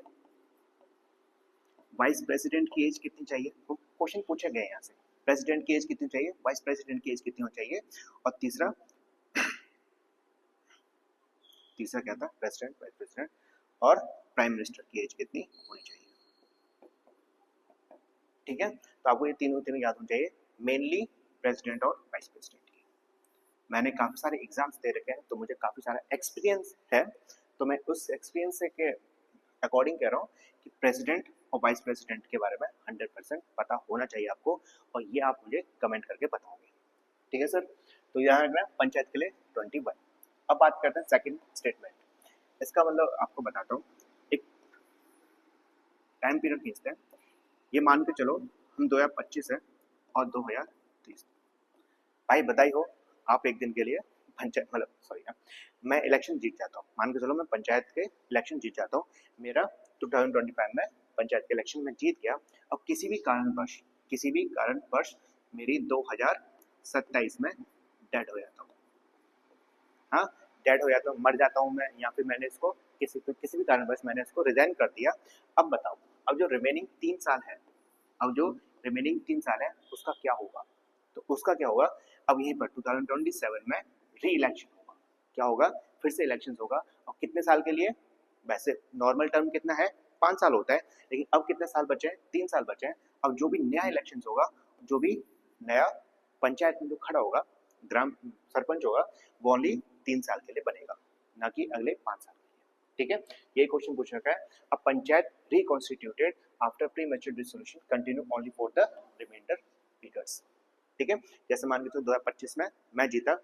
वाइस प्रेसिडेंट की एज कितनी चाहिए? तो क्वेश्चन पूछे गए यहाँ से, प्रेसिडेंट की एज कितनी चाहिए, वाइस प्रेसिडेंट की एज कितनी होनी चाहिए, और तीसरा क्या था? प्रेसिडेंट, वाइस प्रेसिडेंट और प्राइम मिनिस्टर की एज कितनी होनी चाहिए। ठीक है, तो आपको ये तीनों याद होना चाहिए, मेनली प्रेसिडेंट और वाइस प्रेसिडेंट की। मैंने काफी सारे एग्जाम्स दे रखे हैं, तो मुझे काफी सारा एक्सपीरियंस है, तो मैं उस एक्सपीरियंस के अकॉर्डिंग कह रहा हूँ कि प्रेसिडेंट और वाइस प्रेसिडेंट के बारे में 100% पता होना चाहिए आपको, और ये आप मुझे कमेंट करके बताओगे। ठीक है सर, तो यहाँ रखना पंचायत के लिए 21। अब बात करते हैं सेकंड स्टेटमेंट। इसका मतलब आपको बताता हूँ, एक टाइम पीरियड खींचते हैं, ये मान के चलो हम 2025 है और 2030। भाई बधाई हो, आप एक दिन के लिए पंचायत, मतलब सॉरी, मैं इलेक्शन जीत जाता हूँ, मान के चलो मैं पंचायत के इलेक्शन जीत जाता हूँ, मेरा 2025 में पंचायत के इलेक्शन में जीत गया। अब किसी भी कारणवश मेरी 2027 में डेड हो जाता हूँ। हाँ, डेड हो जाता हूँ, मर जाता हूँ मैं, या फिर मैंने इसको किसी भी कारणवश मैंने इसको रिजाइन कर दिया। अब बताओ, अब जो रिमेनिंग 3 साल है, अब जो रिमेनिंग 3 साल है उसका क्या होगा? तो उसका क्या होगा, अब यहीं पर 2027 में री इलेक्शन होगा। क्या होगा? फिर से इलेक्शन होगा। और कितने साल के लिए? वैसे नॉर्मल टर्म कितना है, 5 साल होता है, लेकिन अब कितने साल बचे हैं? 3 साल बचे हैं। अब जो भी नया इलेक्शन होगा, जो भी नया पंचायत में जो खड़ा होगा, ग्राम सरपंच होगा, वो ओनली 3 साल के लिए बनेगा, ना कि अगले 5 साल के लिए। ठीक है, ये क्वेश्चन पूछ रखा है। अब panchayat reconstituted after premature dissolution continue only for the remainder periods. ठीक है, जैसे मान के चलो 2025 में मैं जीता,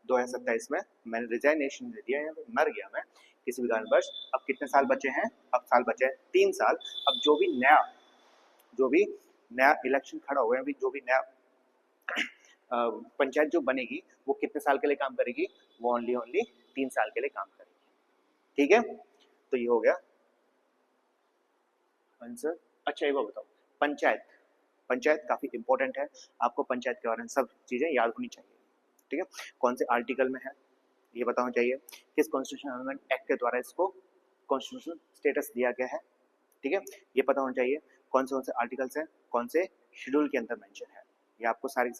2027 में मैंने रिजाइनेशन दे दिया या मर गया मैं किसी भी कारणवश। अब कितने साल बचे हैं? अब साल बचे हैं 3 साल। अब जो भी नया इलेक्शन खड़ा होगा, अभी जो भी नया पंचायत जो बनेगी, वो कितने साल के लिए काम करेगी? वो ओनली 3 साल के लिए काम करेगी। ठीक है, तो ये हो गया आंसर। अच्छा, ये बताओ, पंचायत काफी इंपॉर्टेंट है, आपको पंचायत के बारे में सब चीजें याद होनी चाहिए। ठीक है, कौन से आर्टिकल में है ये बताना चाहिए, किस कॉन्स्टिट्यूशन अमेंडमेंट एक्ट के द्वारा इसको कॉन्स्टिट्यूशनल स्टेटस दिया गया है। ठीक है, ये पता होना चाहिए कौन से आर्टिकल्स हैं, कौन से शेड्यूल के अंदर मेंशन है। ये आपको सारी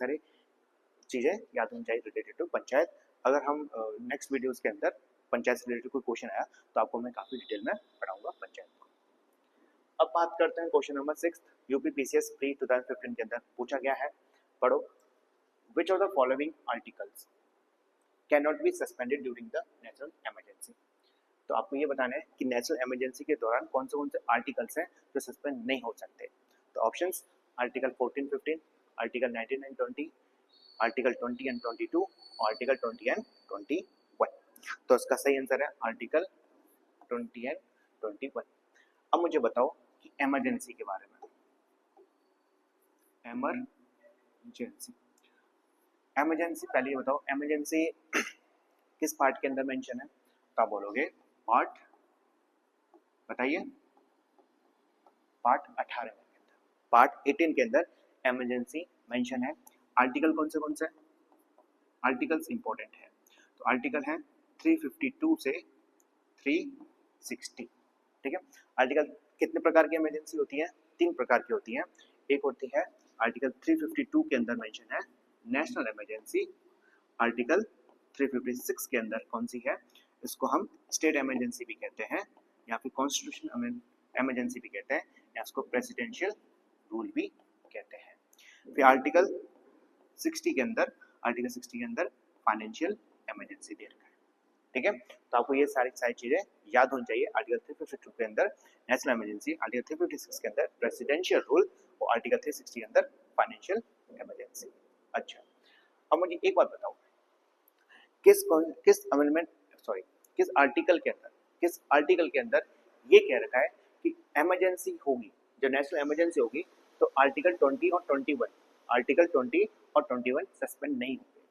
चीजें याद होनी चाहिए रिलेटेड टू पंचायत। अगर हम नेक्स्ट वीडियोस के अंदर पंचायत से रिलेटेड कोई क्वेश्चन आया तो आपको मैं काफी डिटेल में पढ़ाऊंगा पंचायत को। अब बात करते हैं question number 6, UP PCS pre 2015 के अंदर पूछा गया है, पढ़ो। Which of the following articles can not be suspended during the national emergency. तो आपको ये बताना है कि नेशनल इमरजेंसी के दौरान कौन से आर्टिकल्स हैं जो सस्पेंड नहीं हो सकते। तो options, article 14, 15, article 19 and 20, article 20 and 22 और आर्टिकल 20 एंड 21। तो इसका सही आंसर है आर्टिकल 20 एंड 21। अब मुझे बताओ कि इमरजेंसी के बारे में। इमरजेंसी पहले ये बताओ, इमरजेंसी किस पार्ट के अंदर मेंशन है? तो आप बोलोगे पार्ट, बताइए, पार्ट 18 के अंदर, पार्ट 18 के अंदर इमरजेंसी मेंशन है। आर्टिकल कौन से? आर्टिकल्स इंपॉर्टेंट है, तो आर्टिकल है 352 से 360। ठीक है, आर्टिकल कितने प्रकार की इमरजेंसी होती है? 3 प्रकार की होती है। एक होती है आर्टिकल 352 के अंदर मेंशन है नेशनल इमरजेंसी। आर्टिकल 356 के अंदर कौन सी है? इसको हम स्टेट इमरजेंसी भी कहते हैं, या फिर कॉन्स्टिट्यूशन इमरजेंसी भी कहते हैं, या इसको प्रेसिडेंशियल रूल भी कहते हैं। फिर आर्टिकल 60 के अंदर फाइनेंशियल इमरजेंसी दे रखा है। ठीक है, तो आपको ये सारी चीजें याद होनी चाहिए। आर्टिकल 352 के अंदर नेशनल इमरजेंसी, आर्टिकल 356 के अंदर प्रेसिडेंशियल रूल और आर्टिकल 360 के अंदर फाइनेंशियल इमरजेंसी। अच्छा, अब मुझे एक बात बताओ, किस अमेंडमेंट किस आर्टिकल के अंदर ये कह रखा है कि इमरजेंसी होगी, जो नेशनल इमरजेंसी होगी, तो आर्टिकल 20 और 21 सस्पेंड नहीं होंगे।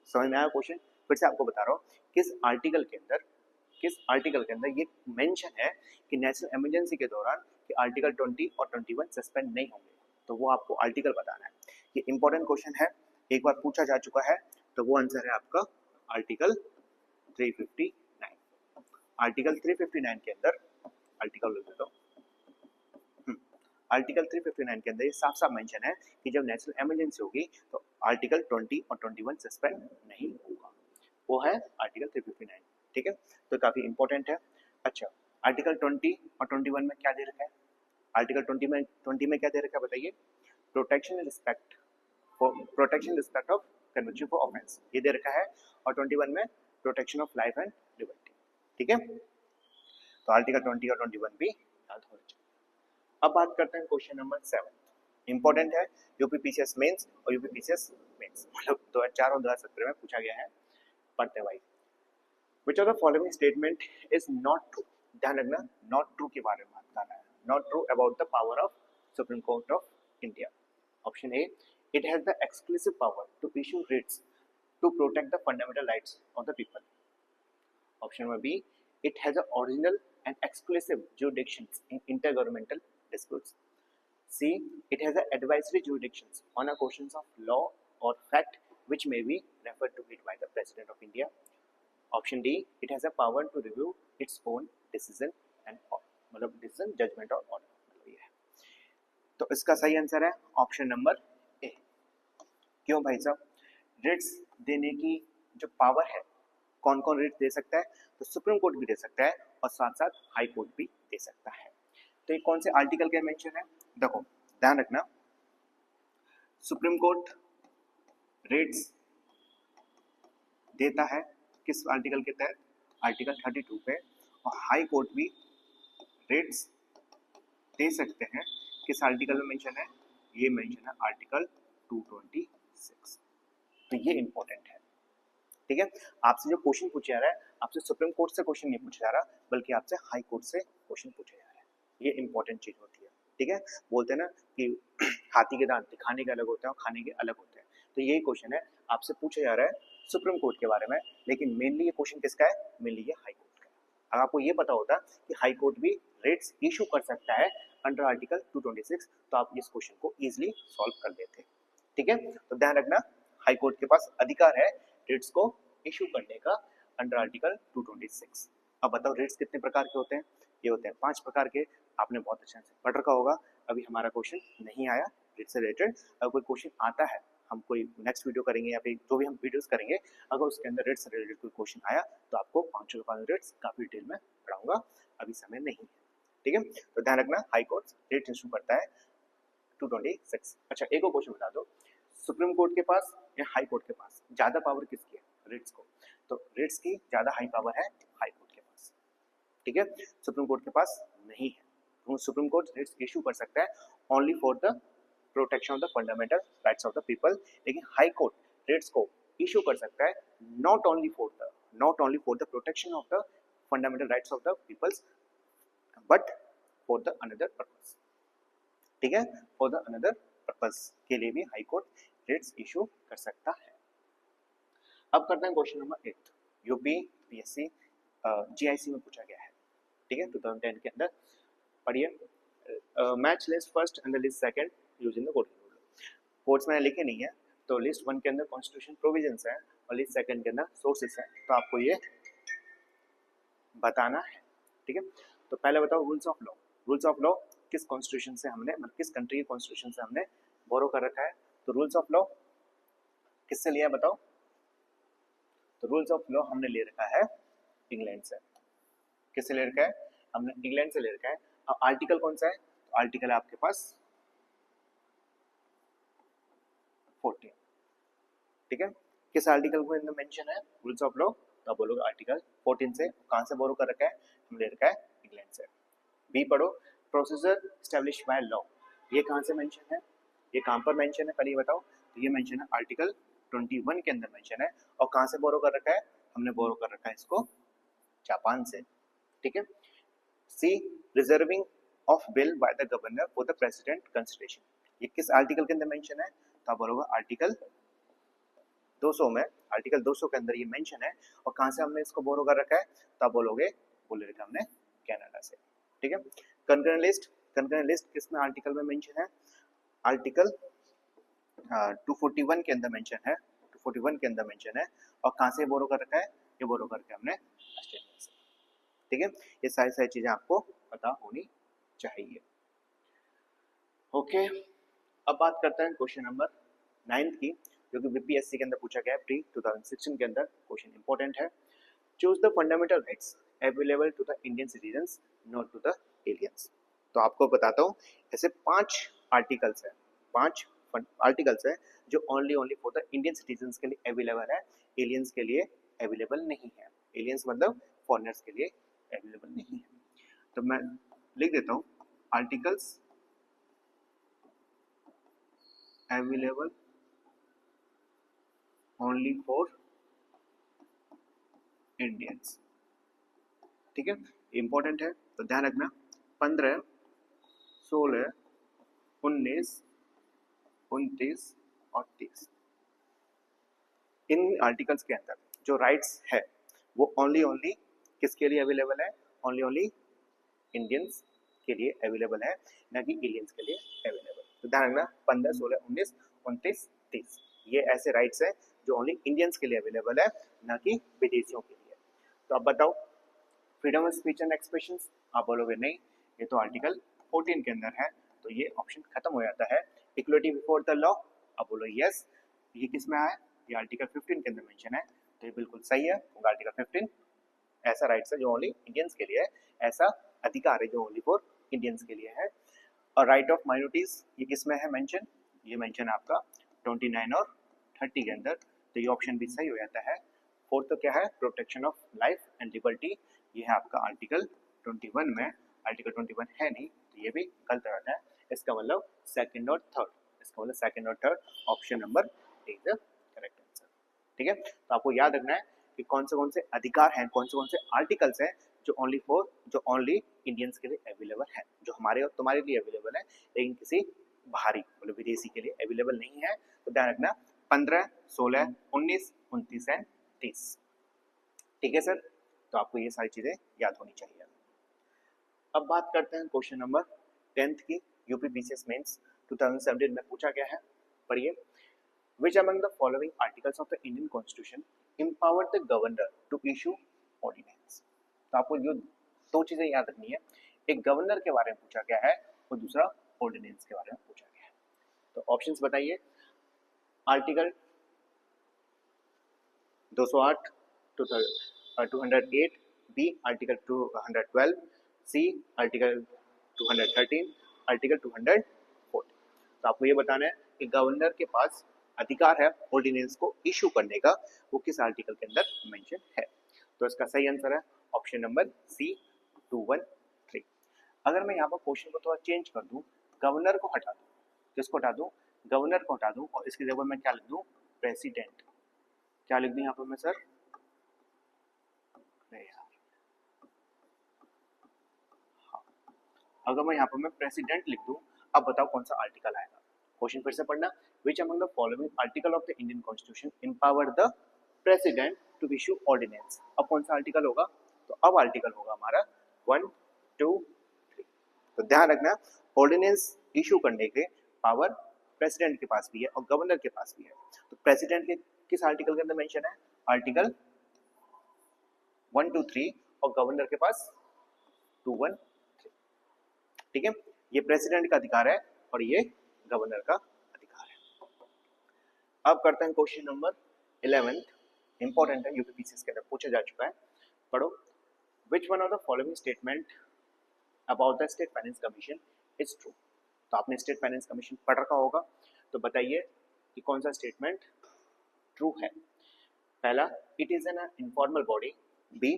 समझ में आया क्वेश्चन? फिर से आपको बता रहा हूँ, किस आर्टिकल के अंदर ये मेंशन है कि नेशनल इमरजेंसी के दौरान कि आर्टिकल 20 और 21 सस्पेंड नहीं होंगे। तो वो आपको आर्टिकल बताना है। ये इंपॉर्टेंट क्वेश्चन है, एक बार पूछा जा चुका है, तो वो आंसर है आपका आर्टिकल 359। आर्टिकल 359 के अंदर आर्टिकल लिख देता हूँ। आर्टिकल 359 के अंदर ये साफ साफ मेंशन है कि जब नेशनल इमरजेंसी होगी तो आर्टिकल 20 और 21 सस्पेंड नहीं होगा। वो है आर्टिकल 359। ठीक है, तो काफी इंपॉर्टेंट है। अच्छा, आर्टिकल 20 और 21 में क्या दे रखा है? आर्टिकल 20 में क्या दे रखा है बताइए? Protection in respect of conviction for offence, ये दे रखा है। और 21 में protection of life and liberty. ठीक है, तो आर्टिकल 20 और 21 भी याद होना चाहिए। अब बात करते हैं क्वेश्चन नंबर 7, इंपॉर्टेंट है, यूपीपीसीएस मेंस और यूपीपीसीएस मेंस, मतलब 2004 और 2017 में पूछा गया है, पढ़ते भाई। Which of the following statement is not true? ध्यान रखना, नॉट ट्रू के बारे में बात कर रहा है, not true about the power of supreme court of India. Option A, it has the exclusive power to issue writs to protect the fundamental rights of the people. Option number B, it has the original and exclusive jurisdictions in intergovernmental disputes. C, it has the advisory jurisdictions on a questions of law or fact which may be referred to it by the President of India. Option D, it has a power to review its own decision and मतलब decision, judgement और order, मतलब ये है। तो इसका सही answer है option number A. क्यों भाई साहब? रिट्स देने की जो पावर है, कौन कौन रिट दे सकता है? तो सुप्रीम कोर्ट भी दे सकता है और साथ साथ हाई कोर्ट भी दे सकता है। तो ये कौन से आर्टिकल के मेंशन है? देखो ध्यान रखना, सुप्रीम कोर्ट रिट्स देता है किस आर्टिकल के तहत? आर्टिकल 32 पे। और हाई कोर्ट भी रिट्स दे सकते हैं किस आर्टिकल में मेंशन है? ये मेंशन है आर्टिकल 226। तो ये इंपॉर्टेंट है, ठीक है। आपसे जो क्वेश्चन पूछा जा रहा है, आपसे सुप्रीम कोर्ट से क्वेश्चन नहीं पूछा जा रहा, बल्कि आपसे हाई कोर्ट से क्वेश्चन पूछा जा रहा है। ये इंपॉर्टेंट चीज होती है, ठीक है। बोलते हैं ना कि हाथी के दांत दिखाने के अलग होते हैं और खाने के अलग होते हैं। तो यही क्वेश्चन है, आपसे पूछा जा रहा है सुप्रीम कोर्ट के बारे में, लेकिन मेनली ये क्वेश्चन किसका है? मेनली ये हाई कोर्ट का है। अगर आपको ये पता होता कि हाई कोर्ट भी रेट्स इशू कर सकता है अंडर आर्टिकल 226, तो आप इस क्वेश्चन को इजिली सॉल्व कर लेते, ठीक है। तो ध्यान रखना, हाई कोर्ट के पास अधिकार है रेट्स को इशू करने का अंडर आर्टिकल 226। अब बताओ रेट्स कितने प्रकार के होते हैं? ये होते हैं 5 प्रकार के। आपने बहुत अच्छे से पढ़ रखा होगा। अभी हमारा क्वेश्चन नहीं आया रेट से रिलेटेड, अगर कोई क्वेश्चन आता है, हम कोई नेक्स्ट वीडियो करेंगे या फिर जो भी हम वीडियोस करेंगे, अगर उसके अंदर रेट से रिलेटेड कोई क्वेश्चन आया तो आपको 5 के 5 रेट्स काफी डिटेल में पढ़ाऊंगा, अभी समय नहीं है, ठीक है। तो ध्यान रखना, हाई कोर्ट रेट इशू करता है 226। अच्छा, एक और क्वेश्चन बता दो, सुप्रीम कोर्ट के पास या हाई कोर्ट के पास ज्यादा पावर किसकी है? रेट्स को। तो रेट्स की ज्यादा हाई पावर है हाई कोर्ट के पास, ठीक है। सुप्रीम कोर्ट के पास नहीं है। तो सुप्रीम कोर्ट रेट्स इशू कर सकता है only for the protection of the fundamental rights of the people, लेकिन हाई कोर्ट रेट्स को इशू कर सकता है not only for the protection of the fundamental rights of the peoples, but for the another purpose, ठीक है। For the another purpose के लिए भी हाई कोर्ट रेट्स इशू कर सकता है। अब करते हैं question number 8, UP PSC GIC में पूछा गया है, ठीक है, 2010 के अंदर। पढ़िए, match list first and the list second using the coding rule. Codes मैंने लिखे नहीं है, तो लिस्ट 1 के अंदर कॉन्स्टिट्यूशन प्रोविजंस है और लिस्ट सेकंड के अंदर सोर्सेस है, तो आपको ये बताना है, ठीक है। तो पहले बताओ rules of law. Rules of law किस कॉन्स्टिट्यूशन से हमने, मतलब किस कंट्री के कॉन्स्टिट्यूशन से हमने बोरो कर रखा है? तो रूल्स ऑफ लॉ किससे लिया है बताओ? तो रूल्स ऑफ लॉ हमने ले रखा है इंग्लैंड से। किससे ले रखा है? हमने इंग्लैंड से ले रखा है। अब आर्टिकल कौन सा है? तो आर्टिकल है आपके पास 14, ठीक है। किस आर्टिकल को अंदर मेंशन है रूल्स ऑफ लॉ? तो आप बोलोगे आर्टिकल 14 से। कहां से बोरो कर रखा है? हम ले रखा है इंग्लैंड से। बी पढ़ो, प्रोसीजर एस्टैब्लिश बाय लॉ, ये कहां से मेंशन है? ये कहां पर मेंशन है पहले ये बताओ? तो ये मेंशन है आर्टिकल 21 के अंदर मेंशन है। और कहां से बोरो कर रखा है? हमने बोरो कर रखा है इसको जापान से, ठीक है। C, reserving of bill by the governor for the president consideration, ये किस आर्टिकल के अंदर मेंशन है? तो आप बोलोगे आर्टिकल 200 में। आर्टिकल 200 के अंदर ये मेंशन है। और कहां से हमने इसको बोरो कर रखा है? तो आप बोलोगे बोले रखा हमने कनाडा से, ठीक है। कंकरेंट लिस्ट, कंकरेंट लिस्ट किस में आर्टिकल में मेंशन है? आर्टिकल 241 के अंदर मेंशन है। 241 के अंदर मेंशन है। और कहां से बोरो कर रखा है? ये बोरो करके हमने ऑस्ट्रेलिया से, ठीक है। ये सारी सारी चीजें आपको पता होनी चाहिए, ओके। अब बात करते हैं क्वेश्चन नंबर 9 की, जो कि बीपीएससी के अंदर पूछा गया है प्री 2016 के अंदर। क्वेश्चन इंपॉर्टेंट है। Choose the fundamental rights available to the Indian citizens not to the aliens. तो आपको बताता हूँ, ऐसे 5 आर्टिकल्स है, 5 आर्टिकल्स है जो only for the Indian citizens के लिए अवेलेबल है, एलियंस के लिए अवेलेबल नहीं है। एलियंस मतलब फॉरेनर्स के लिए अवेलेबल नहीं है। तो मैं लिख देता हूँ, articles available only for Indians, ठीक है। इंपॉर्टेंट है तो ध्यान रखना। 15, 16, 19, 29 और 30, इन आर्टिकल्स के अंदर जो राइट्स है वो ओनली किसके लिए अवेलेबल है? ओनली इंडियंस के लिए अवेलेबल है, ना कि एलियंस के लिए अवेलेबल। तो ध्यान रखना, 15, 16, 19, 29, 30 ये ऐसे राइट्स हैं जो ओनली इंडियंस के लिए अवेलेबल है, ना कि विदेशियों के लिए, तो अब बताओ, freedom of speech and expression, आप बोलोगे नहीं, ये तो आर्टिकल 14 के अंदर है, तो ये ऑप्शन खत्म हो जाता है। इक्वलिटी बिफोर द लॉ, अब बोलो यस, ये किस में है, ये आर्टिकल 15 के अंदर मेंशन है, तो ये बिल्कुल सही है। आर्टिकल 15 ऐसा राइट्स है जो ओनली इंडियंस के लिए है, ऐसा अधिकार है जो ओनली फॉर इंडियंस के लिए है। और राइट ऑफ माइनॉरिटीज, ये किस में है मेंशन, ये मेंशन है आपका 29 और 30 के अंदर, तो ये ऑप्शन भी सही हो जाता है। फोर्थ तो क्या है, protection of life and liberty, ये है आपका आर्टिकल 21 में, आर्टिकल 21 है नहीं, तो ये भी गलत रहता है। इसका मतलब सेकंड और थर्ड, इसका मतलब सेकंड और third option number is the correct answer. ठीक है, तो आपको याद रखना है कि कौन से अधिकार हैं, कौन से आर्टिकल्स हैं जो ओनली इंडियंस के लिए अवेलेबल है, जो हमारे और तुम्हारे लिए अवेलेबल है, लेकिन किसी बाहरी मतलब विदेशी के लिए अवेलेबल नहीं है। तो ध्यान रखना 15, 16, 19, 29 एंड 30। ठीक है सर, तो आपको ये सारी चीजें याद होनी चाहिए। अब बात करते हैं क्वेश्चन नंबर 10 की, यूपी बीसीएस मेंस 2017 में पूछा गया है। पढ़िए, which among the following articles of the Indian Constitution empowered the governor to issue ordinance? तो आपको जो दो चीजें याद रखनी है, एक गवर्नर के बारे में पूछा गया है और दूसरा ऑर्डिनेंस के बारे में पूछा गया है। तो ऑप्शंस बताइए, article 208 208, B article 212, C article 213, article 214। तो आपको ये बताना है कि गवर्नर के पास अधिकार है ऑर्डिनेंस को इशू करने का, वो किस आर्टिकल के अंदर मेंशन है। तो इसका सही आंसर है ऑप्शन नंबर सी 213। अगर मैं यहाँ पर क्वेश्चन को थोड़ा चेंज कर दूं, गवर्नर को हटा दूं, किसको हटा दूं, गवर्नर को हटा दूं, और इसकी जगह मैं क्या लिख दूं, प्रेसिडेंट। क्या लिख दूं यहाँ पर मैं सर, हाँ, अगर मैं यहाँ पर मैं प्रेसिडेंट लिख दूं, अब बताओ कौन सा आर्टिकल आएगा। क्वेश्चन फिर से पढ़ना, which among the following article of the Indian Constitution empowered the president to issue ordinance? अब कौन सा आर्टिकल होगा, तो अब आर्टिकल होगा हमारा 1, 2, 3। तो ध्यान रखना, ऑर्डिनेंस इशू करने के पावर प्रेसिडेंट के पास भी है और गवर्नर के पास भी है। तो प्रेसिडेंट के किस आर्टिकल के अंदर मेंशन है, आर्टिकल 1, 2, 3, और गवर्नर के पास 2, 1, 3। ठीक है, ये प्रेसिडेंट का अधिकार है और ये गवर्नर का अधिकार है। अब करते हैं क्वेश्चन नंबर 11, इंपॉर्टेंट है, यूपीपीसीएस के अंदर पूछा जा चुका है। पढ़ो, which one of the following statement about the state finance commission is true? तो आपने स्टेट फाइनेंस कमीशन पढ़ रखा होगा, तो बताइए कि कौन सा स्टेटमेंट ट्रू है। पहला, it is an informal body, B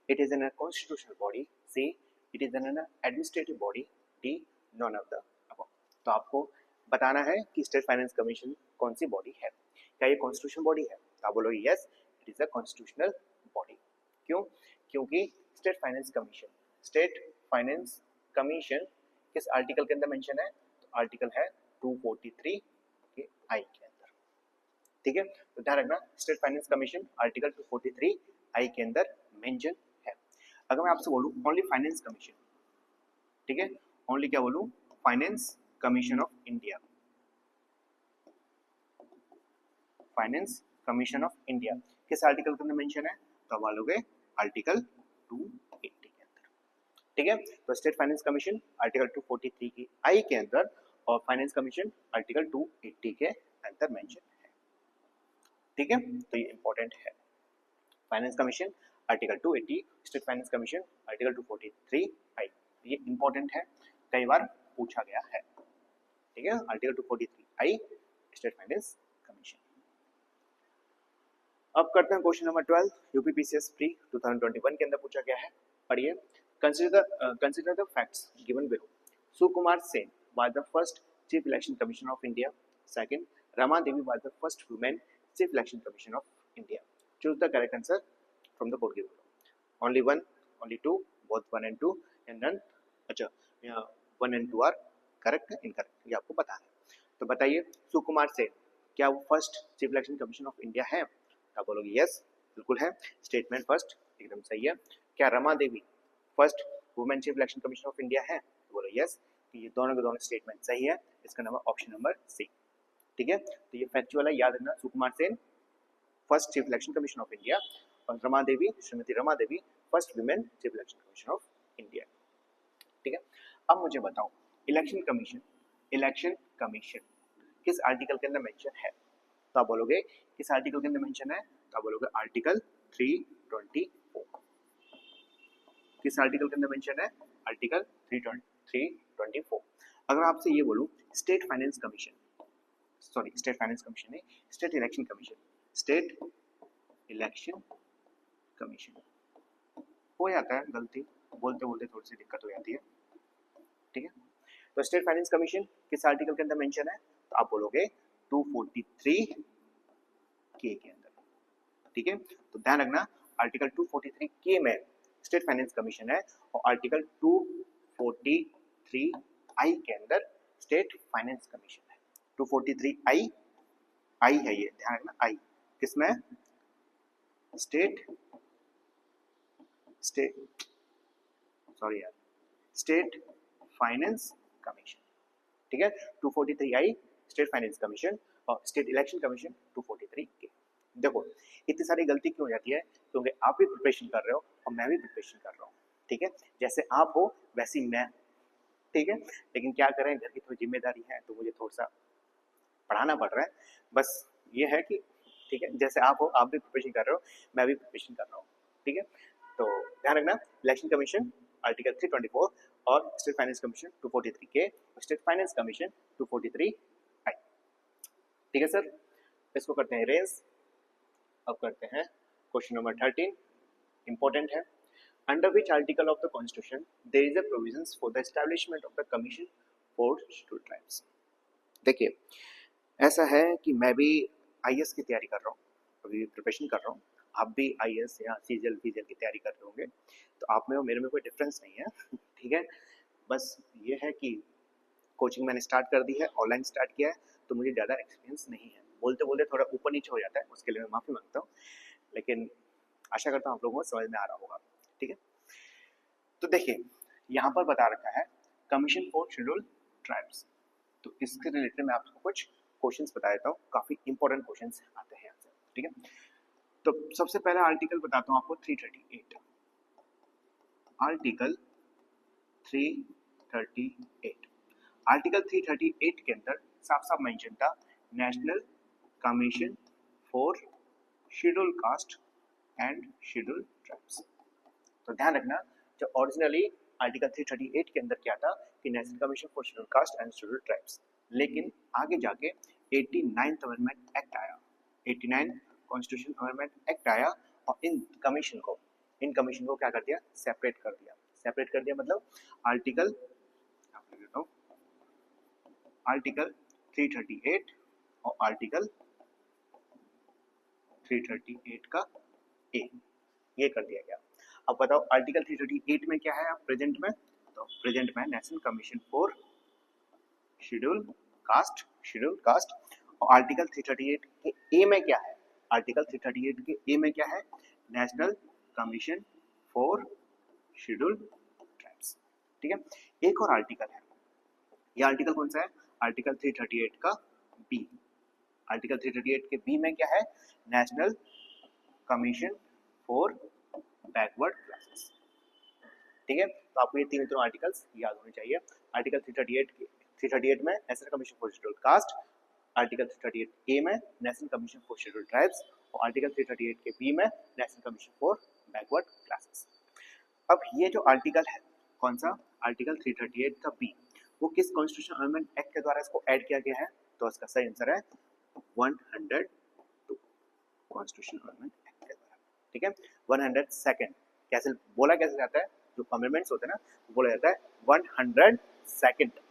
it is an constitutional body, see it is an administrative body, D none of the above. तो आपको बताना है कि स्टेट फाइनेंस कमीशन कौन सी बॉडी है। क्या ये कॉन्स्टिट्यूशन बॉडी है, तो आप बोलो yes, it is a constitutional body. क्यों, क्योंकि स्टेट फाइनेंस कमीशन किस आर्टिकल के अंदर मेंशन है, तो आर्टिकल है 243 के आई के अंदर। ठीक है, तो ध्यान रखना, स्टेट फाइनेंस कमीशन आर्टिकल 243 आई के अंदर मेंशन है। अगर मैं आपसे बोलूं ओनली फाइनेंस कमीशन, ठीक है, ओनली क्या बोलूं, finance commission of India, finance commission of India किस आर्टिकल के अंदर मेंशन है, तो आप बोलोगे आर्टिकल 280 के अंदर। ठीक है, तो स्टेट फाइनेंस कमीशन आर्टिकल 243 की आई के अंदर और फाइनेंस कमीशन आर्टिकल 280 के अंदर मेंशन है। ठीक है, तो ये इंपॉर्टेंट है, finance commission article 280, state finance commission article 243 आई, ये इंपॉर्टेंट है, कई बार पूछा गया है। ठीक है, आर्टिकल 243 आई स्टेट फाइनेंस कमीशन। अब करते हैं क्वेश्चन नंबर 12, यूपीपीसीएस प्री 2021 के अंदर पूछा गया है। पढ़िए, consider the facts given below. Sukumar Sen was the first Chief Election Commissioner of India. Second, Rama Devi was the first woman Chief Election Commissioner of India. Choose the correct answer from the board given below. Only one, only two, both 1 and 2, and none. अच्छा, यहाँ 1 and 2 are correct, incorrect, ये आपको बताना है। तो बताइए, सुकुमार सेन क्या वो first chief election commission of India है, आप बोलोगे यस, बिल्कुल है, स्टेटमेंट फर्स्ट एकदम सही है। क्या Rama Devi first women chief election commission of India है, तो बोलो यस, तो ये दोनों के दोनों स्टेटमेंट सही है, इसका नंबर ऑप्शन नंबर सी। ठीक है, तो ये फैक्चुअल है, याद रखना, Sukumar Sen first chief election commission of India Rama Devi, Shrimati Rama Devi, first women chief election commission of India. ठीक है, अब मुझे बताओ इलेक्शन कमीशन किस आर्टिकल के अंदर मेंशन है? तो आप बोलोगे किस आर्टिकल के अंदर मेंशन है? तो आप बोलोगे आर्टिकल 324। किस आर्टिकल के अंदर मेंशन है? आर्टिकल 324। अगर आपसे ये बोलूं state finance commission, sorry state finance commission नहीं, state election commission, state election commission, हो जाता है गलती, बोलते बोलते थोड़ी सी दिक्कत हो जाती है। ठीक है, तो स्टेट फाइनेंस कमीशन किस आर्टिकल के अंदर मेंशन है? तो आप बोलोगे 243 के अंदर। ठीक है, तो ध्यान रखना आर्टिकल 243 के में स्टेट फाइनेंस कमीशन है और आर्टिकल 243 आई के अंदर स्टेट फाइनेंस कमीशन है। 243 आई है, ये ध्यान रखना, आई किसमें? State finance commission. ठीक है, 243 आई स्टेट फाइनेंस कमीशन और स्टेट इलेक्शन कमीशन 243 के। देखो इतनी सारी गलती क्यों हो जाती है? क्योंकि आप भी प्रिपरेशन कर रहे हो और मैं भी प्रिपरेशन कर रहा हूँ। ठीक है, जैसे आप हो वैसी मैं। ठीक है, लेकिन क्या करें, घर की थोड़ी जिम्मेदारी है तो मुझे थोड़ा सा पढ़ाना पड़ रहा है, बस ये है कि ठीक है, जैसे आप हो आप भी प्रिपरेशन कर रहे हो, मैं भी प्रिपरेशन कर रहा हूँ। ठीक है, तो ध्यान रखना इलेक्शन कमीशन आर्टिकल 324 और स्टेट फाइनेंस कमीशन 243 के, स्टेट फाइनेंस कमीशन 243 आई। ठीक है सर, इसको करते हैं रेंज। अब करते हैं क्वेश्चन नंबर 13, इंपॉर्टेंट है। Under which article of the constitution there is a provisions for the establishment of the commission for scheduled tribes. देखिए ऐसा है कि मैं भी आईएएस की तैयारी कर रहा हूँ, अभी प्रिपरेशन कर रहा हूँ, आप भी आईएएस या सीजीएल फीजीएल की तैयारी कर रहे होंगे, तो आप में और मेरे में कोई डिफरेंस नहीं है। ठीक है, बस ये है कि कोचिंग मैंने स्टार्ट कर दी है, ऑनलाइन स्टार्ट किया है, तो मुझे ज़्यादा एक्सपीरियंस नहीं है, बोलते बोलते थोड़ा ऊपर नीचे हो जाता है, उसके लिए मैं माफ़ी मांगता हूँ, लेकिन आशा करता हूँ आप लोगों को समझ में आ रहा होगा। ठीक है, तो देखिए यहाँ पर बता रखा है कमीशन फॉर शेड्यूल्ड ट्राइब्स, तो इसके रिलेटेड मैं आपको कुछ क्वेश्चंस बता देता हूँ, काफ़ी इंपॉर्टेंट क्वेश्चंस आते हैं यहाँ से। ठीक है, तो सबसे पहला आर्टिकल बताता हूँ आपको 338, आर्टिकल 338। आर्टिकल 338 के अंदर साफ साफ मेंशन था national commission for scheduled caste and scheduled tribes. तो ध्यान रखना जो ओरिजिनली आर्टिकल 338 के अंदर क्या था कि national commission for scheduled caste and scheduled tribes, लेकिन आगे जाके 89th अमेंडमेंट एक्ट आया, 89 कॉन्स्टिट्यूशन अमेंडमेंट एक्ट आया और इन कमीशन को क्या कर दिया? सेपरेट कर दिया। सेपरेट कर दिया मतलब आर्टिकल 338 और आर्टिकल 338 का ए, ये कर दिया गया। अब बताओ आर्टिकल 338 में क्या है? अब प्रेजेंट में, तो प्रेजेंट में national commission for scheduled caste और आर्टिकल 338 के ए में क्या है? आर्टिकल 338 के ए में क्या है? National commission for scheduled tribes. ठीक है, एक और आर्टिकल है, ये आर्टिकल कौन सा है? आर्टिकल 338 का बी। आर्टिकल 338 के बी में क्या है? National commission for backward classes. ठीक है, तो आपको ये तीनों आर्टिकल्स याद होने चाहिए। आर्टिकल 338 में national commission for scheduled caste, article 338 ए में national commission for scheduled tribes और आर्टिकल 338 के बी में national commission for backward classes. अब ये जो आर्टिकल है कौन सा? आर्टिकल 338 का बी, वो किस कॉन्स्टिट्यूशन अमेंडमेंट एक्ट के द्वारा इसको ऐड किया गया है? तो इसका सही आंसर है 102 कॉन्स्टिट्यूशन अमेंडमेंट एक्ट के द्वारा। ठीक है, 102 कैसे बोला कैसे जाता है? जो अमेंडमेंट्स होते हैं ना, बोला जाता है 102।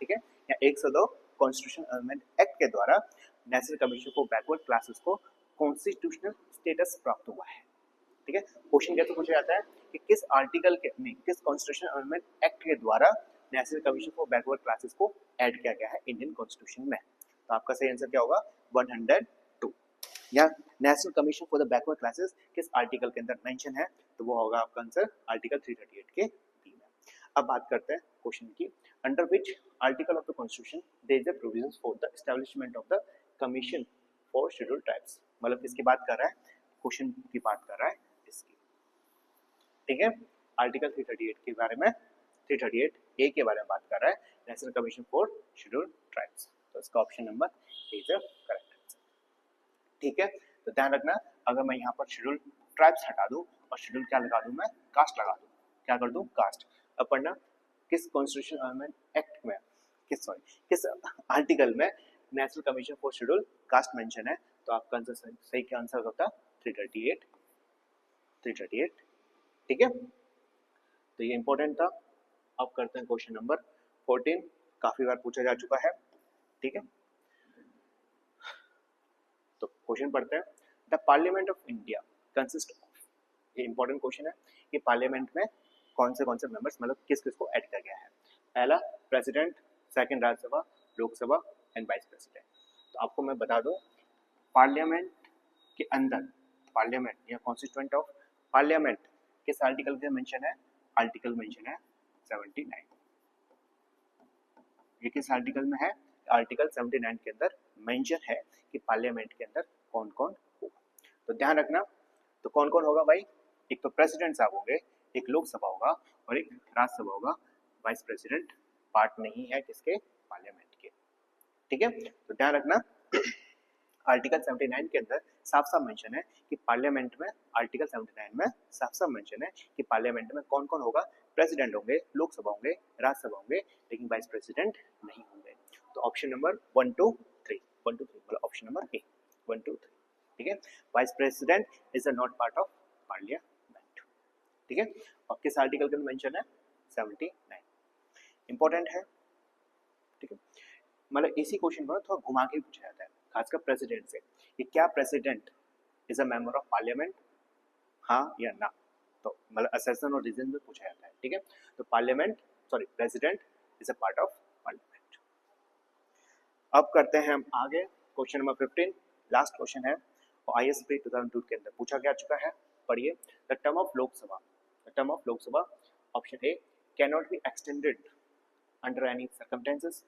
ठीक है, या 102 कॉन्स्टिट्यूशन अमेंडमेंट एक्ट के द्वारा national commission for backward classes को कॉन्स्टिट्यूशनल स्टेटस प्राप्त हुआ है। ठीक है, क्वेश्चन कैसे पूछा जाता है कि किस आर्टिकल के में किस कॉन्स्टिट्यूशन अमेंडमेंट एक्ट के द्वारा national commission for backward classes को ऐड किया गया है इंडियन कॉन्स्टिट्यूशन में? तो आपका सही आंसर क्या होगा? 102। या national commission for the backward classes किस आर्टिकल के अंदर मेंशन है? तो वो होगा आपका आंसर आर्टिकल 338 के बी में। अब बात करते हैं क्वेश्चन की, under which article of the constitution there is a provisions for the establishment of the commission for scheduled tribes. मतलब किसकी बात कर रहा है? क्वेश्चन की बात कर रहा है इसकी, ठीक है। आर्टिकल 338 के बारे में, 338A के बारे में बात कर रहा है, national commission for scheduled tribes. तो इसका option number is correct answer, ठीक है। तो ध्यान रखना, अगर मैं यहाँ पर शेड्यूल्ड ट्राइब्स हटा दूं और शेड्यूल क्या लगा दूं, मैं कास्ट लगा दूं, क्या कर दूं, कास्ट। अब पढ़ना किस कॉन्स्टिट्यूशन अमेंडमेंट एक्ट में, किस आर्टिकल में national commission for schedule caste mention है। तो आपका आंसर सही क्या आंसर होता है 338, ठीक है। तो ये इंपॉर्टेंट था। अब करते हैं क्वेश्चन नंबर 14, काफी बार पूछा जा चुका है, ठीक है। तो क्वेश्चन पढ़ते हैं, the parliament of India consist of, ये इंपॉर्टेंट क्वेश्चन है कि पार्लियामेंट में कौन से मेंबर्स, मतलब किस किस को ऐड किया गया है। पहला president, second Rajya Sabha, Lok Sabha and vice president. तो आपको मैं बता दूं, पार्लियामेंट के अंदर, पार्लियामेंट या कॉन्स्टिट्यूएंट ऑफ पार्लियामेंट किस आर्टिकल के मेंशन है, आर्टिकल मेंशन है 79। ये किस आर्टिकल में है, आर्टिकल 79 के अंदर मेंशन है कि पार्लियामेंट के अंदर कौन कौन होगा। तो ध्यान रखना, तो कौन कौन होगा भाई, एक तो प्रेसिडेंट साहब होंगे, एक लोकसभा होगा और एक राज्यसभा होगा। वाइस प्रेसिडेंट पार्ट नहीं है किसके, पार्लियामेंट के, ठीक है। तो ध्यान रखना, आर्टिकल 79 के अंदर साफ साफ मेंशन है कि पार्लियामेंट में, आर्टिकल 79 में साफ साफ मेंशन है कि पार्लियामेंट में कौन कौन होगा, प्रेसिडेंट होंगे, लोकसभा होंगे, राज्यसभा होंगे, लेकिन वाइस प्रेसिडेंट नहीं होंगे। तो ऑप्शन नंबर 1 2 3 मतलब ऑप्शन नंबर ए 1 2 3, ठीक है। Vice president is a not part of parliament, ठीक है। और किस आर्टिकल के मेंशन है 79, इंपॉर्टेंट है, ठीक है। मतलब इसी क्वेश्चन पर थोड़ा घुमा के पूछा जाता है, खासकर प्रेसिडेंट से, कि क्या president is a member of parliament, हाँ या ना। तो मतलब असर्शन और रीजन में पूछा जाता है, ठीक है। तो president is a part of parliament. अब करते हैं हम आगे, क्वेश्चन नंबर 15, लास्ट क्वेश्चन है और ISP 2002 के अंदर पूछा जा चुका है। पढ़िए, the term of Lok Sabha, option A can not be extended under any circumstances,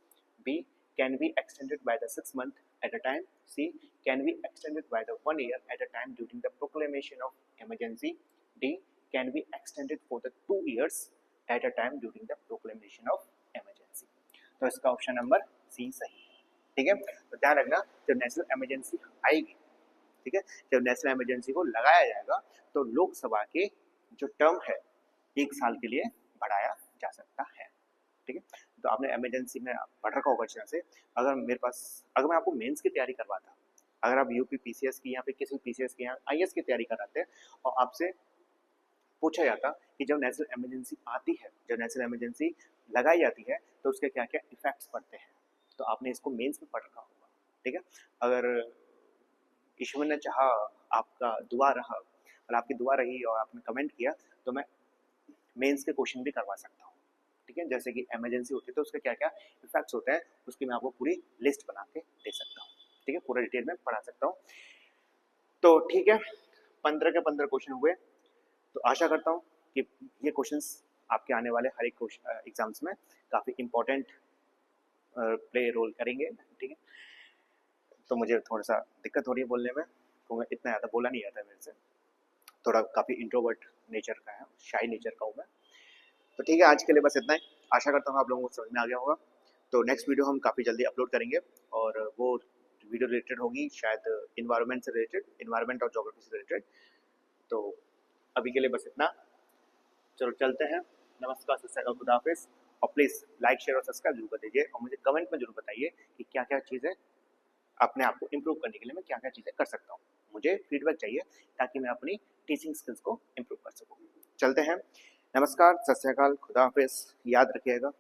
B can be extended by the 6 months at a time, C can be extended by the 1 year at a time during the proclamation of emergency, D can be extended for the 2 years at a time during the proclamation of emergency। तो इसका option number सी सही है, ठीक है। तो ध्यान रखना, जब नेशनल इमरजेंसी आएगी, ठीक है, जब नेशनल इमरजेंसी को लगाया जाएगा तो लोकसभा के जो टर्म है 1 साल के लिए बढ़ाया जा सकता है, ठीक है। तो आपने इमरजेंसी में पढ़ रखा होगा अच्छे से। अगर मैं आपको मेंस की तैयारी करवाता, अगर आप यूपी PCS की, यहाँ पे किसी PCS की, यहाँ IAS की तैयारी कराते और आपसे पूछा जाता कि जब नेशनल इमरजेंसी आती है, जब नेशनल इमरजेंसी लगाई जाती है तो उसके क्या क्या इफेक्ट्स पड़ते हैं, तो आपने इसको मेंस में पढ़ रखा होगा, ठीक है। अगर ईश्वर ने चाहा, आपका दुआ रहा और आपकी दुआ रही और आपने कमेंट किया, तो मैं मेंस के क्वेश्चन भी करवा सकता हूँ, ठीक है। जैसे कि इमरजेंसी होती है तो उसके क्या क्या इफेक्ट्स होते हैं, उसकी मैं आपको पूरी लिस्ट बना के दे सकता हूँ, ठीक है, पूरा डिटेल में पढ़ा सकता हूँ। तो ठीक है, 15 के 15 क्वेश्चन हुए। तो आशा करता हूँ कि ये क्वेश्चंस आपके आने वाले हर एक एग्जाम्स में काफ़ी इम्पोर्टेंट प्ले रोल करेंगे, ठीक है। तो मुझे थोड़ा सा दिक्कत हो रही है बोलने में, तो मैं इतना ज़्यादा बोला नहीं जाता है मेरे से, थोड़ा काफ़ी इंट्रोवर्ट नेचर का है, शाई नेचर का हूँ मैं। तो ठीक है, आज के लिए बस इतना ही। आशा करता हूँ आप लोगों को समझ में आ गया होगा। तो नेक्स्ट वीडियो हम काफ़ी जल्दी अपलोड करेंगे और वो वीडियो रिलेटेड होगी शायद इन्वायरमेंट से रिलेटेड, इन्वायरमेंट और ज्योग्राफी से रिलेटेड। तो अभी के लिए बस इतना, चलो चलते हैं। नमस्कार, सत श्री अकाल, खुदा हाफिज़। और प्लीज़ लाइक शेयर और सब्सक्राइब जरूर कर दीजिए और मुझे कमेंट में जरूर बताइए कि क्या क्या चीज़ें अपने आप को इम्प्रूव करने के लिए मैं क्या क्या चीज़ें कर सकता हूँ। मुझे फीडबैक चाहिए ताकि मैं अपनी टीचिंग स्किल्स को इम्प्रूव कर सकूँ। चलते हैं, नमस्कार, सत श्री अकाल, खुदा हाफिज़, याद रखिएगा।